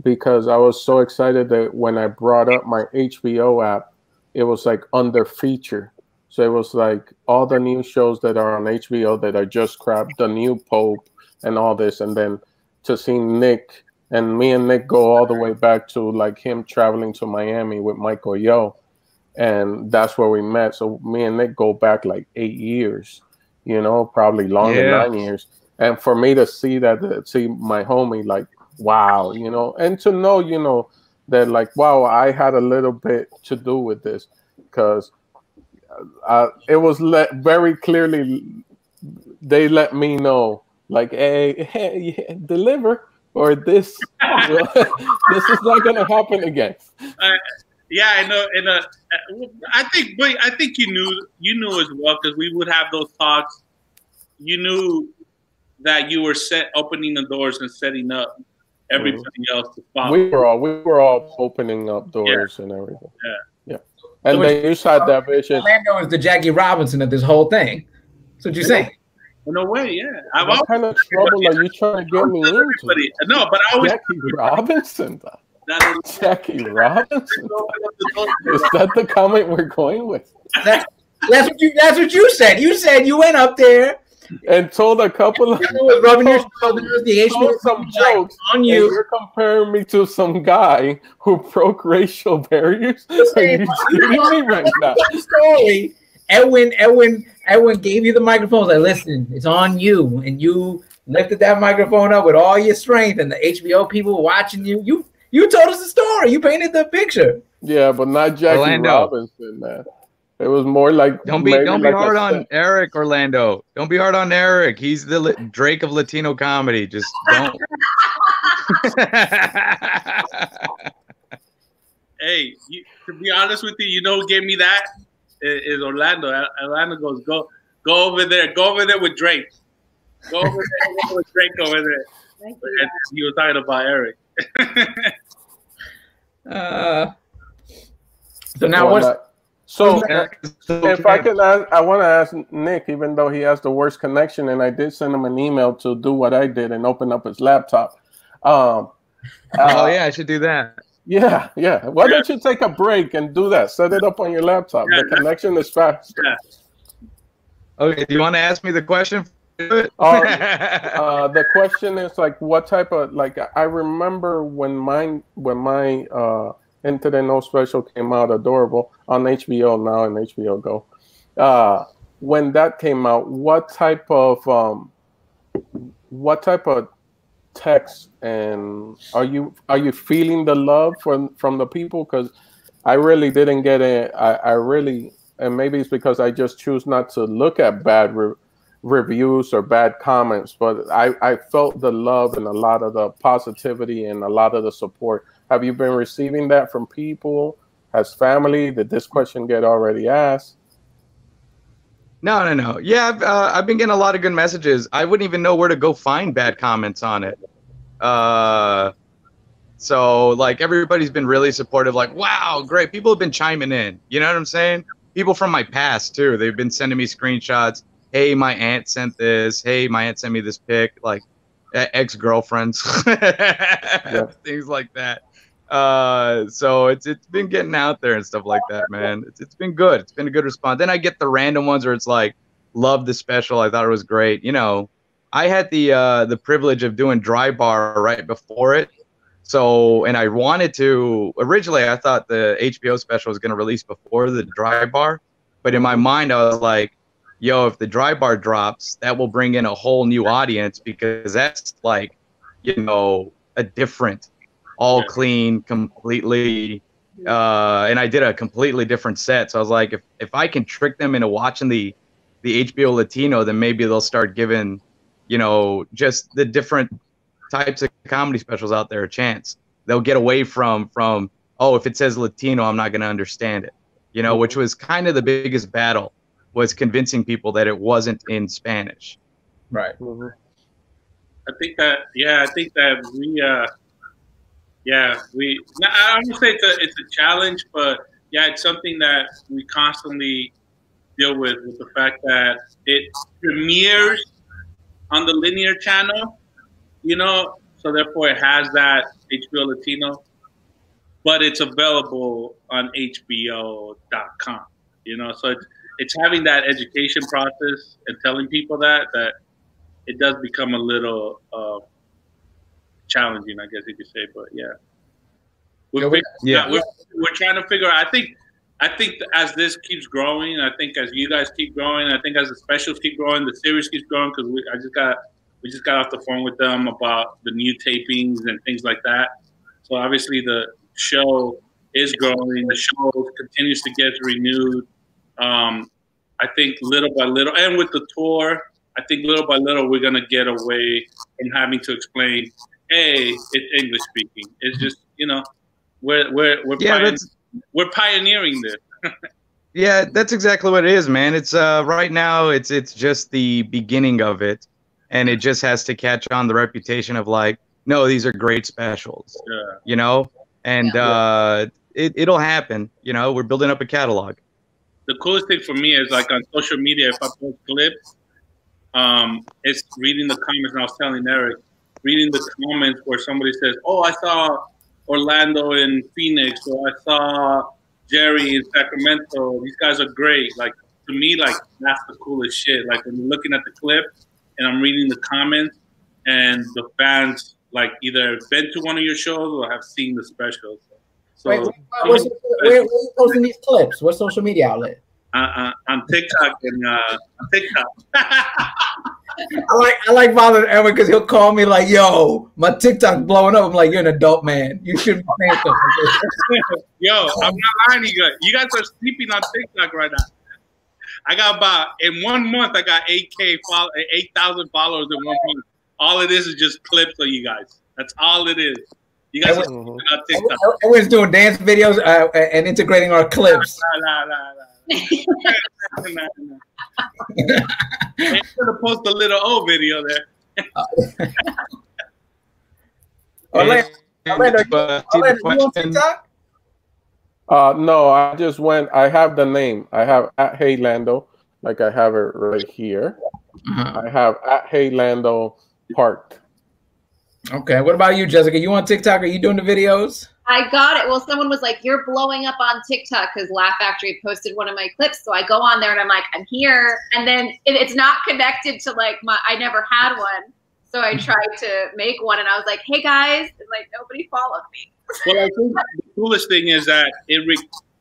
F: because I was so excited that when I brought up my HBO app, it was like under feature. So it was like all the new shows that are on HBO that are just crap, the new Pope and all this. And then to see Nick and me and Nick go all the way back to like him traveling to Miami with Michael Yo. And that's where we met. So me and Nick go back like 8 years, you know, probably longer than 9 years. And for me to see that, to see my homie, like, wow, you know, and to know, you know, that like, wow, I had a little bit to do with this because it was very clearly, they let me know, like, hey, deliver, or this, this is not going to happen again.
E: Yeah, I know, and I think you knew as well because we would have those talks. You knew that you were opening the doors and setting up everybody else to follow.
F: We were all opening up doors and everything. Yeah. And so then you saw that vision.
A: Orlando is the Jackie Robinson of this whole thing. That's what you're saying.
E: No way, yeah.
F: What kind of trouble are you trying to get me into?
E: No, but I always
F: Jackie Robinson. Jackie Robinson. Is that the comment we're going with?
A: That's what you said. You said you went up there
F: and told a couple of
A: rubbing your shoulders,
F: some jokes
A: on you.
F: And you're comparing me to some guy who broke racial barriers. Are you kidding me right now?
A: Story. Edwin gave you the microphone. Like, listen, it's on you, and you lifted that microphone up with all your strength, and the HBO people watching you. You told us the story. You painted the picture.
F: Yeah, but not Jackie Robinson, man. It was more like
B: don't be hard on Erik, Orlando. Don't be hard on Erik. He's the Drake of Latino comedy. Just don't.
E: Hey, to be honest with you, you know who gave me that is Orlando. Orlando goes, go over there. Go over there with Drake. Go over there with Drake over there. And he was talking about Erik.
A: So now what's
F: so if I can ask, I want to ask Nick, even though he has the worst connection, and I did send him an email to do what I did and open up his laptop.
B: Oh yeah, I should do that.
F: Yeah. Why don't you take a break and do that? Set it up on your laptop. The connection is fast.
B: Okay, do you want to ask me the question
F: The question is like, what type of, like, I remember when my Entre Nos special came out, Adorable, on HBO now and HBO Go. When that came out, what type of text, and are you feeling the love from the people? Because I really didn't get it. I really, and maybe it's because I just choose not to look at bad reviews or bad comments, but I felt the love and a lot of the positivity and a lot of the support. Have you been receiving that from people? Has family? Did this question get already asked?
B: No. Yeah, I've been getting a lot of good messages. I wouldn't even know where to go find bad comments on it. So like everybody's been really supportive. Like, wow, great. People have been chiming in. You know what I'm saying? People from my past too. They've been sending me screenshots. Hey, my aunt sent this. Hey, my aunt sent me this pic. Like ex-girlfriends, things like that. So it's been getting out there and stuff like that, man. It's been good. It's been a good response. Then I get the random ones where it's like, love the special. I thought it was great. You know, I had the privilege of doing Dry Bar right before it. So, and I wanted to, originally I thought the HBO special was going to release before the Dry Bar, but in my mind I was like, yo, if the Dry Bar drops, that will bring in a whole new audience, because that's like, you know, a different, all clean, completely, and I did a completely different set. So I was like, if I can trick them into watching the HBO Latino, then maybe they'll start giving, you know, just the different types of comedy specials out there a chance. They'll get away from oh, if it says Latino, I'm not going to understand it, you know, which was kind of the biggest battle, was convincing people that it wasn't in Spanish.
A: Right.
E: I think that we I don't say it's a challenge, but yeah, it's something that we constantly deal with the fact that it premieres on the linear channel, you know, so therefore it has that HBO Latino, but it's available on HBO.com, you know, so it's having that education process and telling people that it does become a little challenging, I guess you could say, but yeah. We're trying to figure out. I think as this keeps growing, I think as you guys keep growing, I think as the specials keep growing, the series keeps growing, because we just got off the phone with them about the new tapings and things like that. So obviously the show is growing. The show continues to get renewed. I think little by little, and with the tour, I think little by little we're gonna get away from having to explain, hey, it's English speaking. It's just, you know, we're pioneering this.
B: Yeah, that's exactly what it is, man. It's right now it's just the beginning of it, and it just has to catch on the reputation of like, no, these are great specials. Yeah. You know, and it'll happen. You know, we're building up a catalog.
E: The coolest thing for me is like on social media, if I post clips, it's reading the comments. And I was telling Erik, reading the comments where somebody says, "Oh, I saw Orlando in Phoenix," or "I saw Jerry in Sacramento. These guys are great." Like, to me, like, that's the coolest shit. Like, when you're looking at the clip and I'm reading the comments, and the fans like either been to one of your shows or have seen the specials. So,
A: where are you posting these clips? What social media outlet?
E: On TikTok and on TikTok.
A: I like bothering Erik because he'll call me like, "Yo, my TikTok's blowing up." I'm like, "You're an adult man. You shouldn't be saying something."
E: Yo, I'm not lying to you guys. You guys are sleeping on TikTok right now. I got in 1 month, I got 8,000 followers in 1 month. All it is just clips of you guys. That's all it is. You guys are sleeping on TikTok.
A: Everyone's doing dance videos and integrating our clips.
E: Nah. I'm gonna post a little old video there.
A: Orlando, you on TikTok?
F: No, I just went. I have the name. I have @HeyLando, like I have it right here. I have @HeyLando Park.
A: Okay. What about you, Jessica? You on TikTok? Are you doing the videos?
C: I got it. Well, someone was like, "You're blowing up on TikTok," because Laugh Factory posted one of my clips. So I go on there and I'm like, "I'm here," and then it's not connected to like I never had one. So I tried to make one, and I was like, "Hey guys," and like nobody followed me.
E: Well, I think the coolest thing is that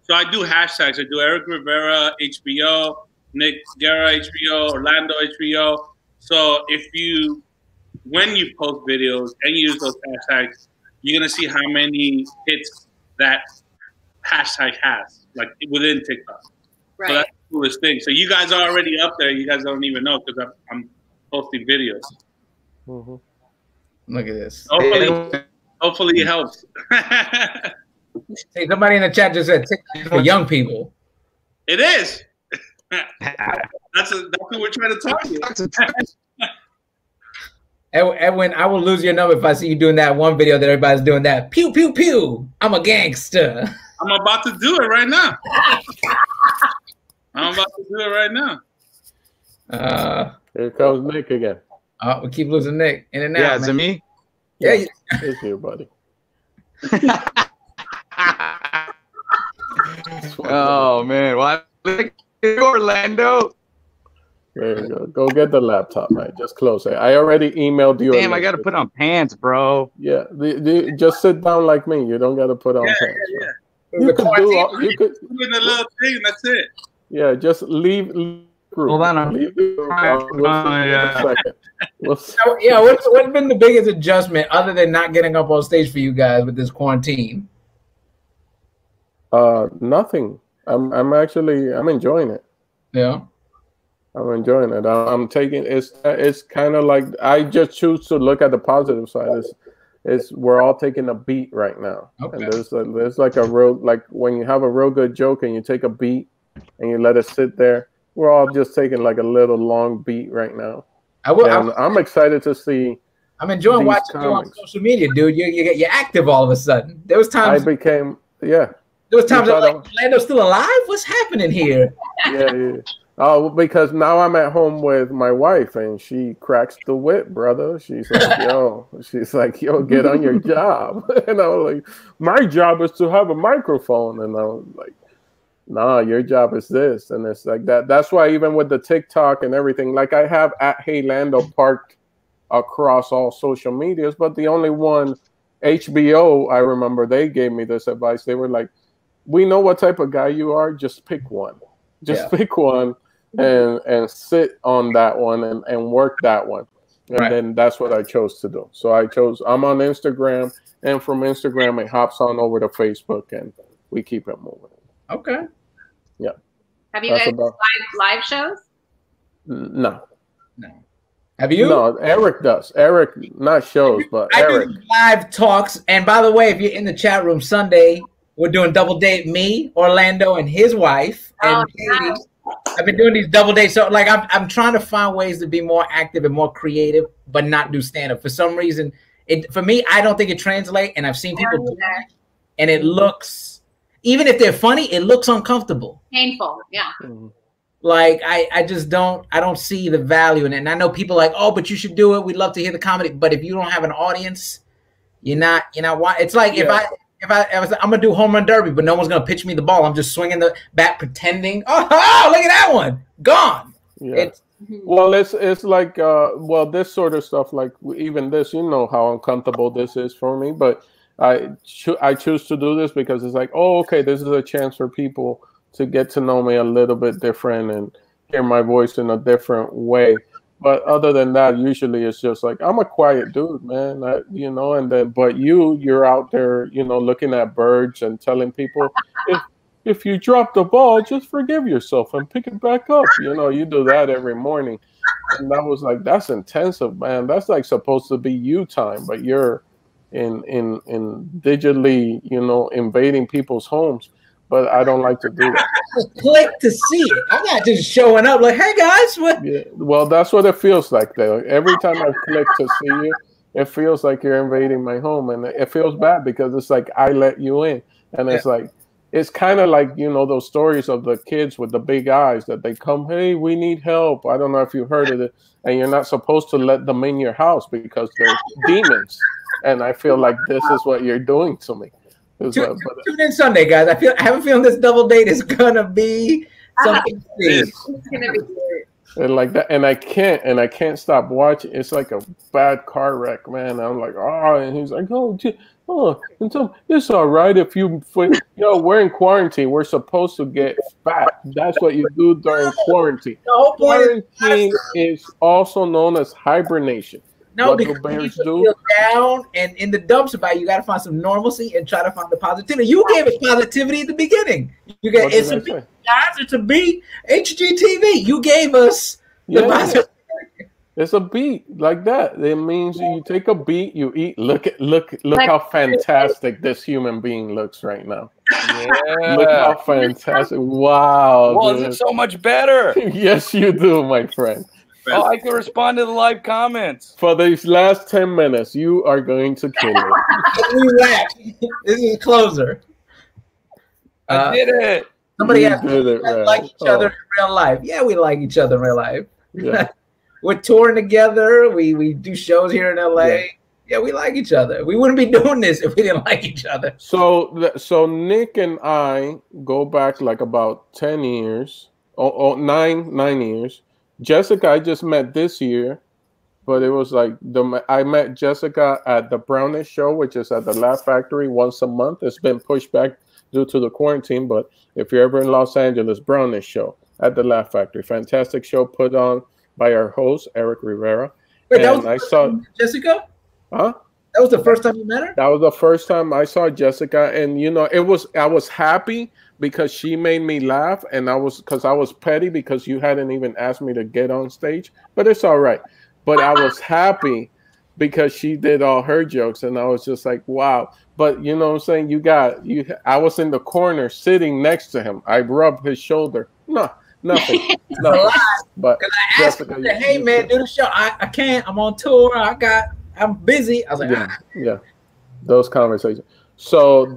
E: so I do hashtags. I do Erik Rivera HBO, Nick Guerra HBO, Orlando HBO. So when you post videos and you use those hashtags, you're gonna see how many hits that hashtag has, like within TikTok.
C: Right.
E: So that's the coolest thing. So you guys are already up there. You guys don't even know because I'm posting videos.
F: Mm-hmm.
A: Look at this.
E: Hopefully it helps.
A: Hey, somebody in the chat just said TikTok for young people.
E: It is. That's what we're trying to talk to.
A: Edwin, I will lose your number if I see you doing that one video that everybody's doing that. Pew, pew, pew. I'm a gangster.
E: I'm about to do it right now.
F: Here comes Nick again.
A: We keep losing Nick in and out.
B: Yeah, is it me?
A: Yeah.
F: It's here, buddy.
B: Oh, man. Well, Orlando.
F: There you go. Go get the laptop, man. Just close it. I already emailed you.
B: Damn, I got to put on pants, bro.
F: Yeah, just sit down like me. You don't got to put on pants.
E: Yeah.
F: You could do
E: a little thing. That's it.
F: Yeah, just leave.
B: Hold on.
A: Yeah, what's been the biggest adjustment other than not getting up on stage for you guys with this quarantine?
F: Nothing. I'm enjoying it.
A: Yeah.
F: I'm enjoying it. I'm taking it's kind of like I just choose to look at the positive side. It's we're all taking a beat right now. Okay. And there's like a real, like when you have a real good joke and you take a beat and you let it sit there, we're all just taking like a little long beat right now. I'm excited to see.
A: I'm enjoying watching you on social media, dude. You're active all of a sudden. There was times There was times I was like, Orlando's still alive? What's happening here?
F: Yeah. Oh, because now I'm at home with my wife and she cracks the whip, brother. She's like, yo, get on your job. And I was like, my job is to have a microphone. And I was like, nah, your job is this. And it's like that. That's why even with the TikTok and everything, like I have at Hey Lando parked across all social medias, but the only one, HBO, I remember they gave me this advice. They were like, we know what type of guy you are. Just pick one. Pick one and sit on that one and work that one. And then that's what I chose to do. So I'm on Instagram, and from Instagram, it hops on over to Facebook, and we keep it moving.
A: Okay.
F: Yeah.
C: Have you guys live shows?
F: No.
A: Have you?
F: No, Erik does. Erik, not shows, but Erik.
A: I do live talks. And by the way, if you're in the chat room Sunday, we're doing double date, me, Orlando, and his wife. And Katie. I've been doing these double dates. So like I'm trying to find ways to be more active and more creative, but not do stand-up. For some reason, for me, I don't think it translates. And I've seen people do that, and it looks, even if they're funny, it looks uncomfortable.
C: Painful, yeah.
A: Like I just don't see the value in it. And I know people are like, oh, but you should do it. We'd love to hear the comedy. But if you don't have an audience, you're not it's like if I'm gonna do home run derby, but no one's gonna pitch me the ball. I'm just swinging the bat, pretending. Oh, look at that one, gone.
F: Yeah. Well, it's like this sort of stuff. Like even this, you know how uncomfortable this is for me. But I choose to do this because it's like, oh, okay, this is a chance for people to get to know me a little bit different and hear my voice in a different way. But other than that, usually it's just like, I'm a quiet dude, man, but you're out there, looking at birds and telling people, if you drop the ball, just forgive yourself and pick it back up. You do that every morning. And that was like, that's intensive, man. That's like supposed to be you time, but you're in digitally, invading people's homes. But I don't like to do that.
A: Click to see it. I'm not just showing up like, hey guys, what?
F: Yeah, well, that's what it feels like though. Every time I click to see you, it feels like you're invading my home, and it feels bad because it's like I let you in, and it's like it's kind of like those stories of the kids with the big eyes that they come, hey, we need help. I don't know if you've heard of it, and you're not supposed to let them in your house because they're demons, and I feel like this is what you're doing to me.
A: Tune in Sunday, guys. I have a feeling this double date is gonna be something.
C: It's gonna be good.
F: And like that, and I can't stop watching. It's like a bad car wreck, man. I'm like, oh, and he's like, and so it's all right if we're in quarantine. We're supposed to get fat. That's what you do during quarantine. Quarantine is also known as hibernation.
A: No,
F: what
A: because
F: do bears
A: you
F: do?
A: feel down and in the dumps about it, you got to find some normalcy and try to find the positivity. You gave it positivity at the beginning. You got it's a beat, guys. It's a beat. HGTV. You gave us the positivity.
F: It's a beat like that. It means you take a beat, you eat. Look how fantastic this human being looks right now.
G: Yeah.
F: Look how fantastic! Wow.
G: Well, it's so much better.
F: Yes, you do, my friend.
G: Oh, I can respond to the live comments.
F: For these last 10 minutes, you are going to kill it.
A: This is closer.
G: I did it.
A: Somebody asked me, like each other in real life. Yeah, we like each other in real life.
F: Yeah.
A: We're touring together. We do shows here in LA. Yeah, we like each other. We wouldn't be doing this if we didn't like each other.
F: So Nick and I go back like about 10 years. Nine years. Jessica, I just met this year, but it was like I met Jessica at the Brownish show, which is at the Laugh Factory once a month. It's been pushed back due to the quarantine, but if you're ever in Los Angeles, Brownish show at the Laugh Factory. Fantastic show put on by our host, Erik Rivera.
A: Wait, I saw Jessica?
F: Huh?
A: That was the first time you met her?
F: That was the first time I saw Jessica, and I was happy because she made me laugh, and I was petty because you hadn't even asked me to get on stage, but it's all right. But I was happy because she did all her jokes, and I was just like, wow. But you know what I'm saying? I was in the corner sitting next to him. I rubbed his shoulder. No, nothing. Nothing. But
A: I asked her, hey man, do the show. I can't. I'm on tour. I'm busy. I was like,
F: yeah. Those conversations. So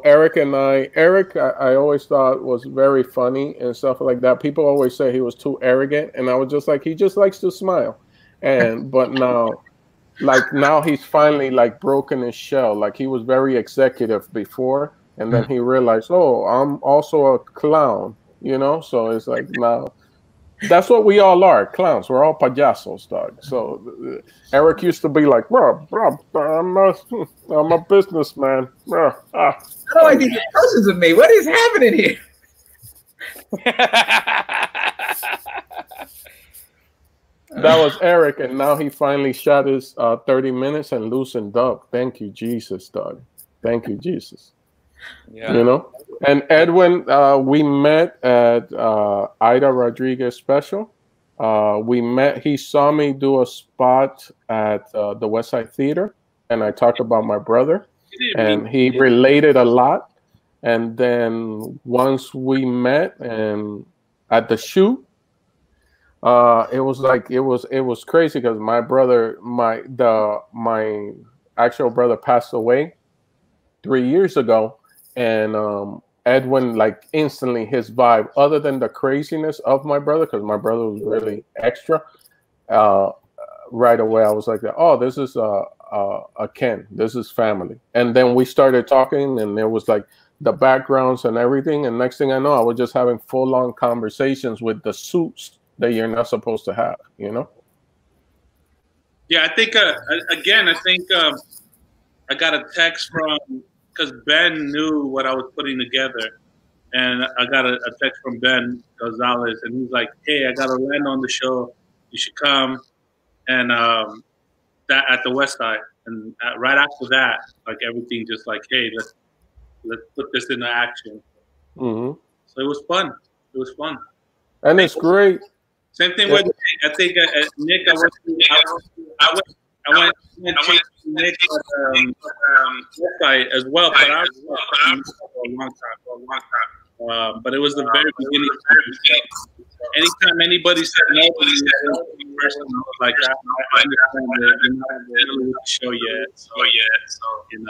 F: Erik and Erik, I always thought was very funny and stuff like that. People always say he was too arrogant, and I was just like, he just likes to smile. But now he's finally like broken his shell. Like he was very executive before, and then he realized, oh, I'm also a clown, So it's like now. That's what we all are, clowns. We're all payasos, dog. So Erik used to be like, bro, I'm a businessman. I
A: don't like these persons of me. What is happening here?
F: That was Erik, and now he finally shot his 30 minutes and loosened up. Thank you, Jesus, dog. Thank you, Jesus. Yeah. And Edwin, we met at Ida Rodriguez special. He saw me do a spot at the West Side Theater, and I talked about my brother, and he related a lot. And then once we met and at the shoot, it was crazy because my brother, my actual brother passed away 3 years ago, and Edwin, like instantly his vibe, other than the craziness of my brother, because my brother was really extra, right away I was like, oh, this is a Ken, this is family. And then we started talking, and there was like the backgrounds and everything, and next thing I know, I was just having full-on conversations with the suits that you're not supposed to have,
E: Yeah, I think I got a text from, because Ben knew what I was putting together, and I got a text from Ben Gonzalez, and he's like, hey, I got Orlando on the show, you should come, and that at the West Side, and right after that, like everything just like, hey, let's put this into action.
F: Mm-hmm.
E: So it was fun.
F: And it's great.
E: Same thing with Nick. I think Nick, I went to Nick website as well, but I was for a long time. But it was the very beginning. Anytime anybody said no, like I understand that they're not really show yet. So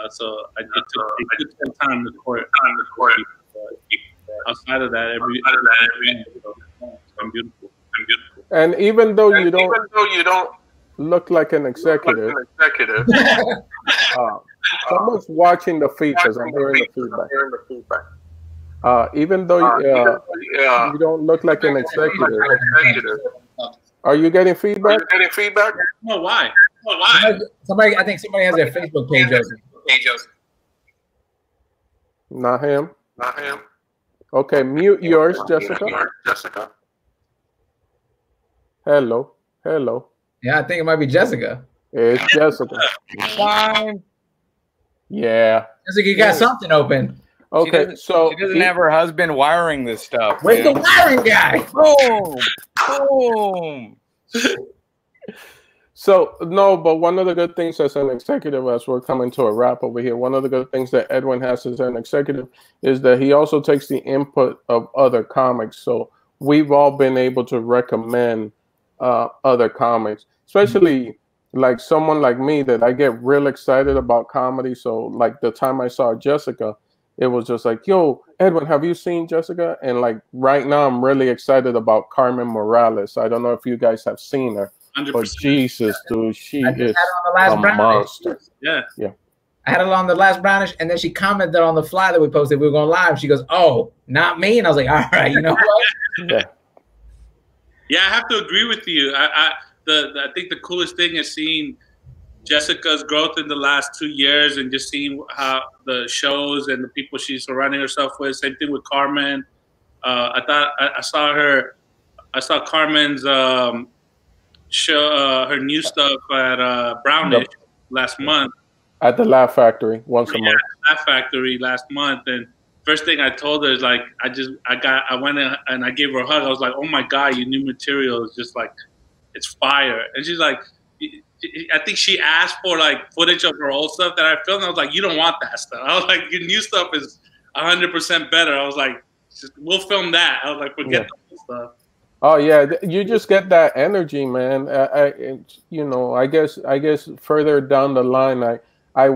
E: so I took some time to court. Outside of that, I'm beautiful.
F: And even though you don't look like an executive, Someone's watching the feed because I'm hearing the feedback. Even though you don't look like an executive. Are you getting feedback?
E: No, why?
A: Somebody, I think somebody has their Facebook page open.
F: Not him. Okay, mute yours, Jessica. Hello.
A: Yeah, I think it might be Jessica.
F: It's Jessica.
G: Fine.
F: Yeah.
A: Jessica, you got something open.
F: Okay, so
G: she doesn't have her husband wiring this stuff.
A: Where's the wiring guy?
G: Boom.
F: So no, but one of the good things as an executive, as we're coming to a wrap over here, one of the good things that Edwin has as an executive is that he also takes the input of other comics. So we've all been able to recommend other comics, especially like someone like me that I get real excited about comedy. So like the time I saw Jessica, it was just like, yo, Edwin, have you seen Jessica? And like right now I'm really excited about Carmen Morales. I don't know if you guys have seen her.
E: 100%.
F: But Jesus, dude, she is
A: a
F: monster.
E: Yeah.
A: I had her on the last brownish, and then she commented on the fly that we posted. We were going live. She goes, "Oh, not me," and I was like, "All right, you know what?"
E: Yeah, I have to agree with you. I think the coolest thing is seeing Jessica's growth in the last 2 years, and just seeing how the shows and the people she's surrounding herself with. Same thing with Carmen. I saw Carmen's show, her new stuff at Brownish last month.
F: At the Laugh Factory once a month.
E: Laugh Factory last month, and first thing I told her is like, I went in and I gave her a hug. I was like, "Oh my God, your new material is just like, it's fire." And she's like, I think she asked for like footage of her old stuff that I filmed. I was like, "You don't want that stuff." I was like, "Your new stuff is 100% better." I was like, "We'll film that." I was like, "Forget the old stuff."
F: Oh yeah, you just get that energy, man. I guess further down the line, I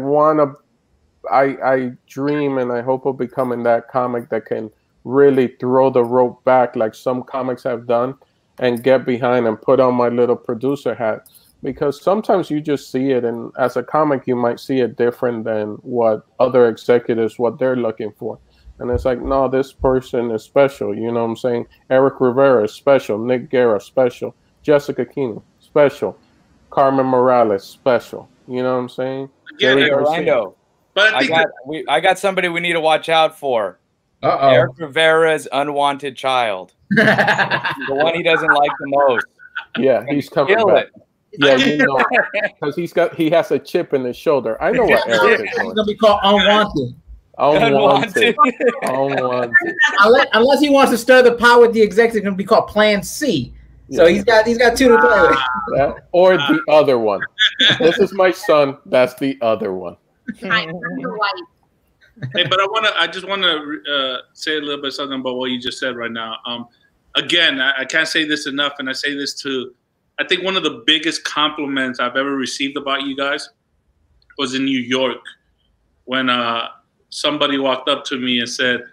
F: dream and I hope of becoming that comic that can really throw the rope back like some comics have done and get behind and put on my little producer hat. Because sometimes you just see it, and as a comic, you might see it different than what other executives, what they're looking for. And it's like, no, this person is special. You know what I'm saying? Erik Rivera is special. Nick Guerra, special. Jessica Keenan, special. Carmen Morales, special. You know what I'm saying?
E: Yeah,
G: Orlando.
E: But
G: I got somebody we need to watch out for. Erik Rivera's unwanted child. The one he doesn't like the most.
F: Yeah, he's coming back. Yeah, you know, because he has a chip in his shoulder. I know what Erik is doing.
A: He's gonna be called Unwanted.
F: Unwanted.
A: Unless he wants to stir the pot with the executive, it's gonna be called Plan C. So he's got two to play with.
F: Yeah. Or the other one. This is my son. That's the other one.
E: Hey, but I just want to say a little bit something about what you just said right now. Again, I can't say this enough, and I say this to, I think one of the biggest compliments I've ever received about you guys was in New York when somebody walked up to me and said,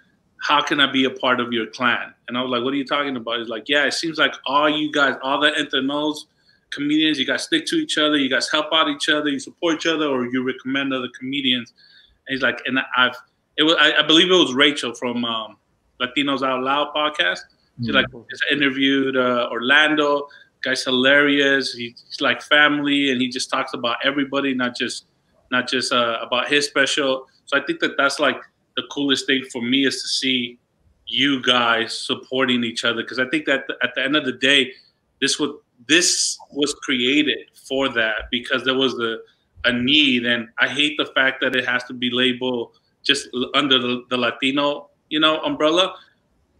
E: "How can I be a part of your clan?" And I was like, "What are you talking about?" He's like, "Yeah, it seems like all you guys, all the Entre Nos comedians, you guys stick to each other, you guys help out each other, you support each other, or you recommend other comedians." And he's like, and I believe it was Rachel from Latinos Out Loud podcast. She like just interviewed Orlando. Guy's hilarious. He's like family, and he just talks about everybody, not just about his special. So I think that's like the coolest thing for me is to see you guys supporting each other, because I think that at the end of the day, this was created for that, because there was a need, and I hate the fact that it has to be labeled just under the Latino, umbrella.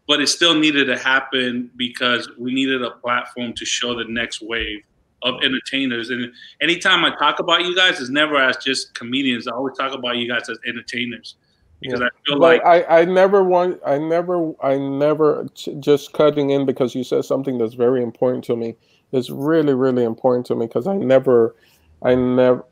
E: But it still needed to happen because we needed a platform to show the next wave of entertainers. And anytime I talk about you guys, it's never as just comedians. I always talk about you guys as entertainers, because I feel like
F: I never just cutting in, because you said something that's very important to me. It's really, really important to me, because I never let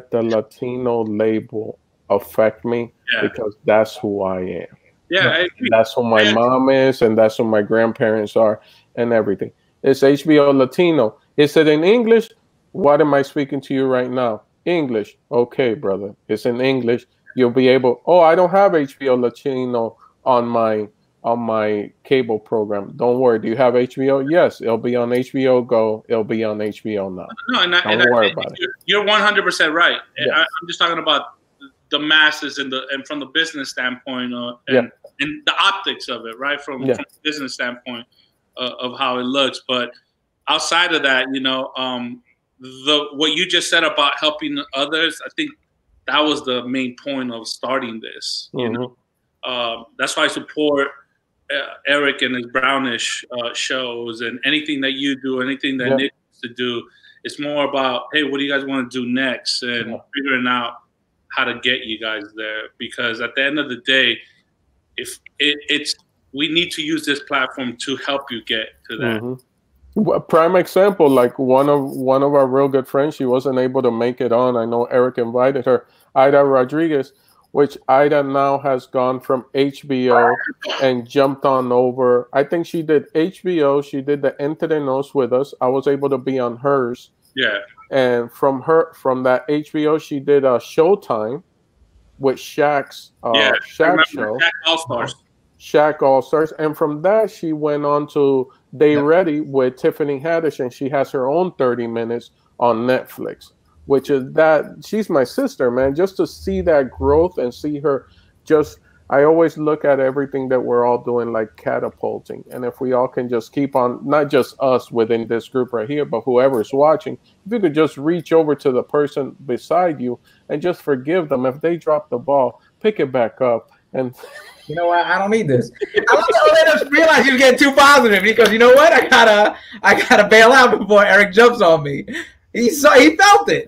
F: the Latino label affect me, because that's who I am.
E: Yeah,
F: that's who my mom is, and that's who my grandparents are, and everything. It's HBO Latino. Is it in English? What am I speaking to you right now? English. Okay, brother. It's in English. You'll be able. Oh, I don't have HBO Latino on my cable program. Don't worry. Do you have HBO? Yes, it'll be on HBO Go. It'll be on HBO Now.
E: No,
F: don't worry about it.
E: You're 100% right.
F: Yes.
E: I'm just talking about the masses and from the business standpoint, and the optics of it, right? From the business standpoint of how it looks. But outside of that, what you just said about helping others, I think that was the main point of starting this. That's why I support Erik and his Brownish shows, and anything that you do, anything that Nick wants to do. It's more about, hey, what do you guys want to do next, and figuring out how to get you guys there. Because at the end of the day, if we need to use this platform to help you get to that.
F: Prime example, like one of our real good friends, she wasn't able to make it on. I know Erik invited her, Ida Rodriguez, which Ida now has gone from HBO and jumped on over. I think she did HBO. She did the Entre Nos with us. I was able to be on hers.
E: Yeah.
F: And from that HBO, she did a Showtime with Shaq's Shaq show.
E: Shaq All-Stars.
F: Shaq All-Stars. And from that, she went on to Day Ready with Tiffany Haddish, and she has her own 30 minutes on Netflix. Which is that she's my sister, man. Just to see that growth and see her I always look at everything that we're all doing like catapulting. And if we all can just keep on, not just us within this group right here, but whoever's watching, if you could just reach over to the person beside you and just forgive them. If they drop the ball, pick it back up. And
A: you know what? I don't need this. I just realized you getting too positive because you know what? I gotta bail out before Erik jumps on me. He felt it.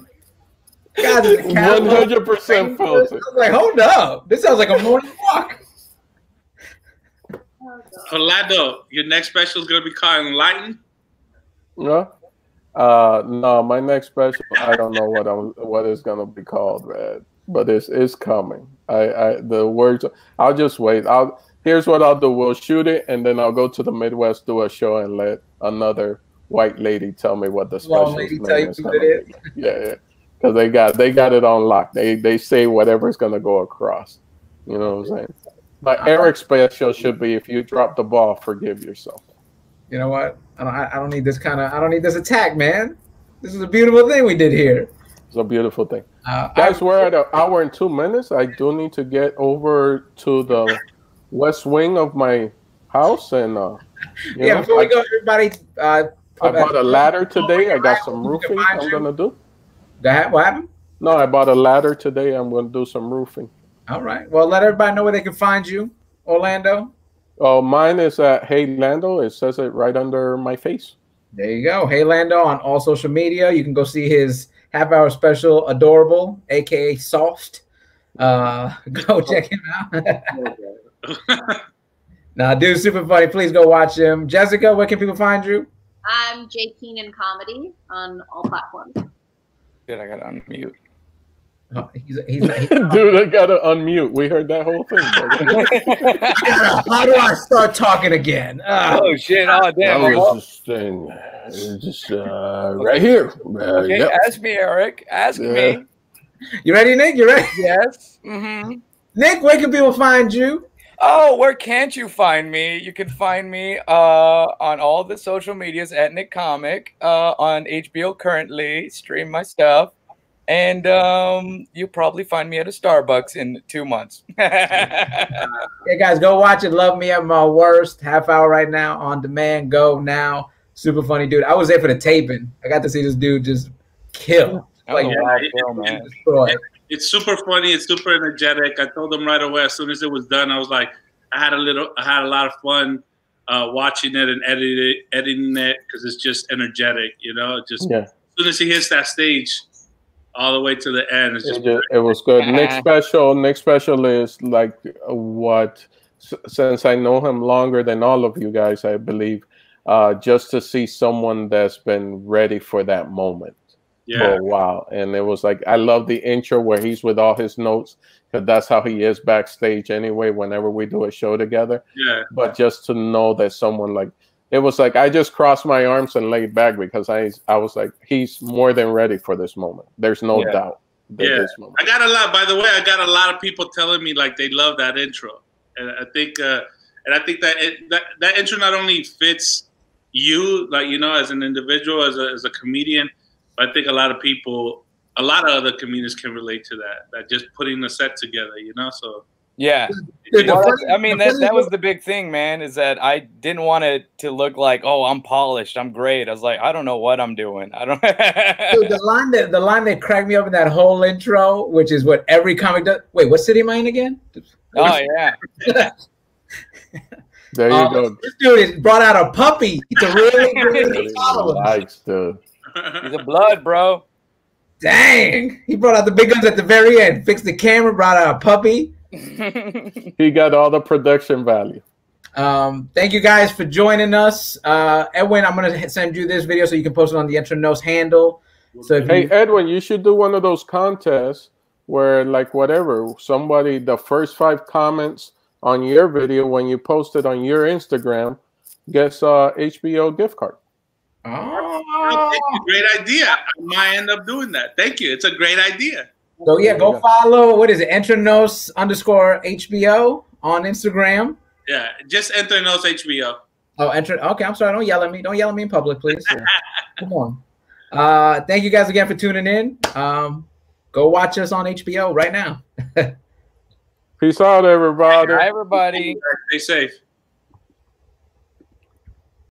F: 100% felt it.
A: I was like, hold up. This sounds like a morning walk.
E: Orlando, your next special is going to be called Enlightened?
F: No. No, my next special, I don't know what it's going to be called, man. But it's coming. The words, I'll just wait. Here's what I'll do. We'll shoot it, and then I'll go to the Midwest, do a show, and let another white lady tell me what the special is. Yeah. Because they got it on lock. They say whatever's gonna go across. You know what I'm saying? But Erik's special should be, if you drop the ball, forgive yourself.
A: You know what? I don't need this I don't need this attack, man. This is a beautiful thing we did here.
F: It's a beautiful thing. Guys, we're at 1 hour and 2 minutes. I do need to get over to the west wing of my house, and
A: before we go, everybody.
F: I bought a ladder today. I got some roofing I'm gonna do.
A: What happened?
F: No, I bought a ladder today. I'm going to do some roofing.
A: All right. Well, let everybody know where they can find you, Orlando.
F: Oh, mine is at Hey Lando. It says it right under my face.
A: There you go. Hey Lando on all social media. You can go see his half-hour special, Adorable, aka Soft. Go check him out. Nah, dude, super funny. Please go watch him. Jessica, where can people find you?
C: I'm J. Keenan Comedy on all platforms.
G: Dude, I gotta unmute.
A: Oh, he's
F: Dude, I gotta unmute. We heard that whole thing.
A: How do I start talking again?
G: Oh shit! Oh damn!
F: That was this thing. Just right here.
G: Okay, yep. Ask me, Erik. Ask me.
A: You ready, Nick? You ready?
G: Yes.
A: Nick, where can people find you?
G: Oh, where can't you find me? You can find me on all the social medias at Nick Comic, on HBO currently, stream my stuff, and you'll probably find me at a Starbucks in 2 months.
A: Hey guys, go watch it. Love Me at My Worst. Half hour right now on demand. Go now. Super funny dude. I was there for the taping. I got to see this dude just kill.
E: It's super funny. It's super energetic. I told them right away as soon as it was done. I was like, I had a lot of fun watching it and editing it because it's just energetic. You know, as soon as he hits that stage, all the way to the end,
F: it was good. Next special is like what? Since I know him longer than all of you guys, I believe, just to see someone that's been ready for that moment. For a while, and it was like, I love the intro where he's with all his notes, because that's how he is backstage anyway whenever we do a show together. But just to know that someone, like, it was like I just crossed my arms and laid back because I was like, he's more than ready for this moment. There's no doubt. this moment.
E: I got a lot. By the way, I got a lot of people telling me like they love that intro, and I think that intro not only fits you, like as an individual, as a comedian, but I think a lot of other comedians can relate to that. That just putting the set together, So
G: yeah. Well, I mean, that was the big thing, man, is that I didn't want it to look like, oh, I'm polished, I'm great. I was like, I don't know what I'm doing. I don't.
A: Dude, the line that cracked me up in that whole intro, which is what every comic does. Wait, what city am I in again?
G: Oh yeah.
F: There you go.
A: This dude brought out a puppy to really follow him.
F: Likes to.
G: He's a blood, bro.
A: Dang, he brought out the big guns at the very end. Fixed the camera, brought out a puppy.
F: He got all the production value.
A: Thank you guys for joining us. Edwin, I'm gonna send you this video so you can post it on the Entre Nos handle. So if
F: Edwin, you should do one of those contests where, like, whatever, somebody, the first 5 comments on your video when you post it on your Instagram gets a HBO gift card.
E: Oh, great idea. I might end up doing that. Thank you. It's a great idea.
A: So yeah, go follow. What is it? Entre Nos _HBO on Instagram.
E: Yeah, just Entre Nos HBO.
A: Oh, Okay, I'm sorry. Don't yell at me. Don't yell at me in public, please. Come on. Thank you guys again for tuning in. Go watch us on HBO right now.
F: Peace out, everybody.
G: Bye, everybody.
E: Stay safe.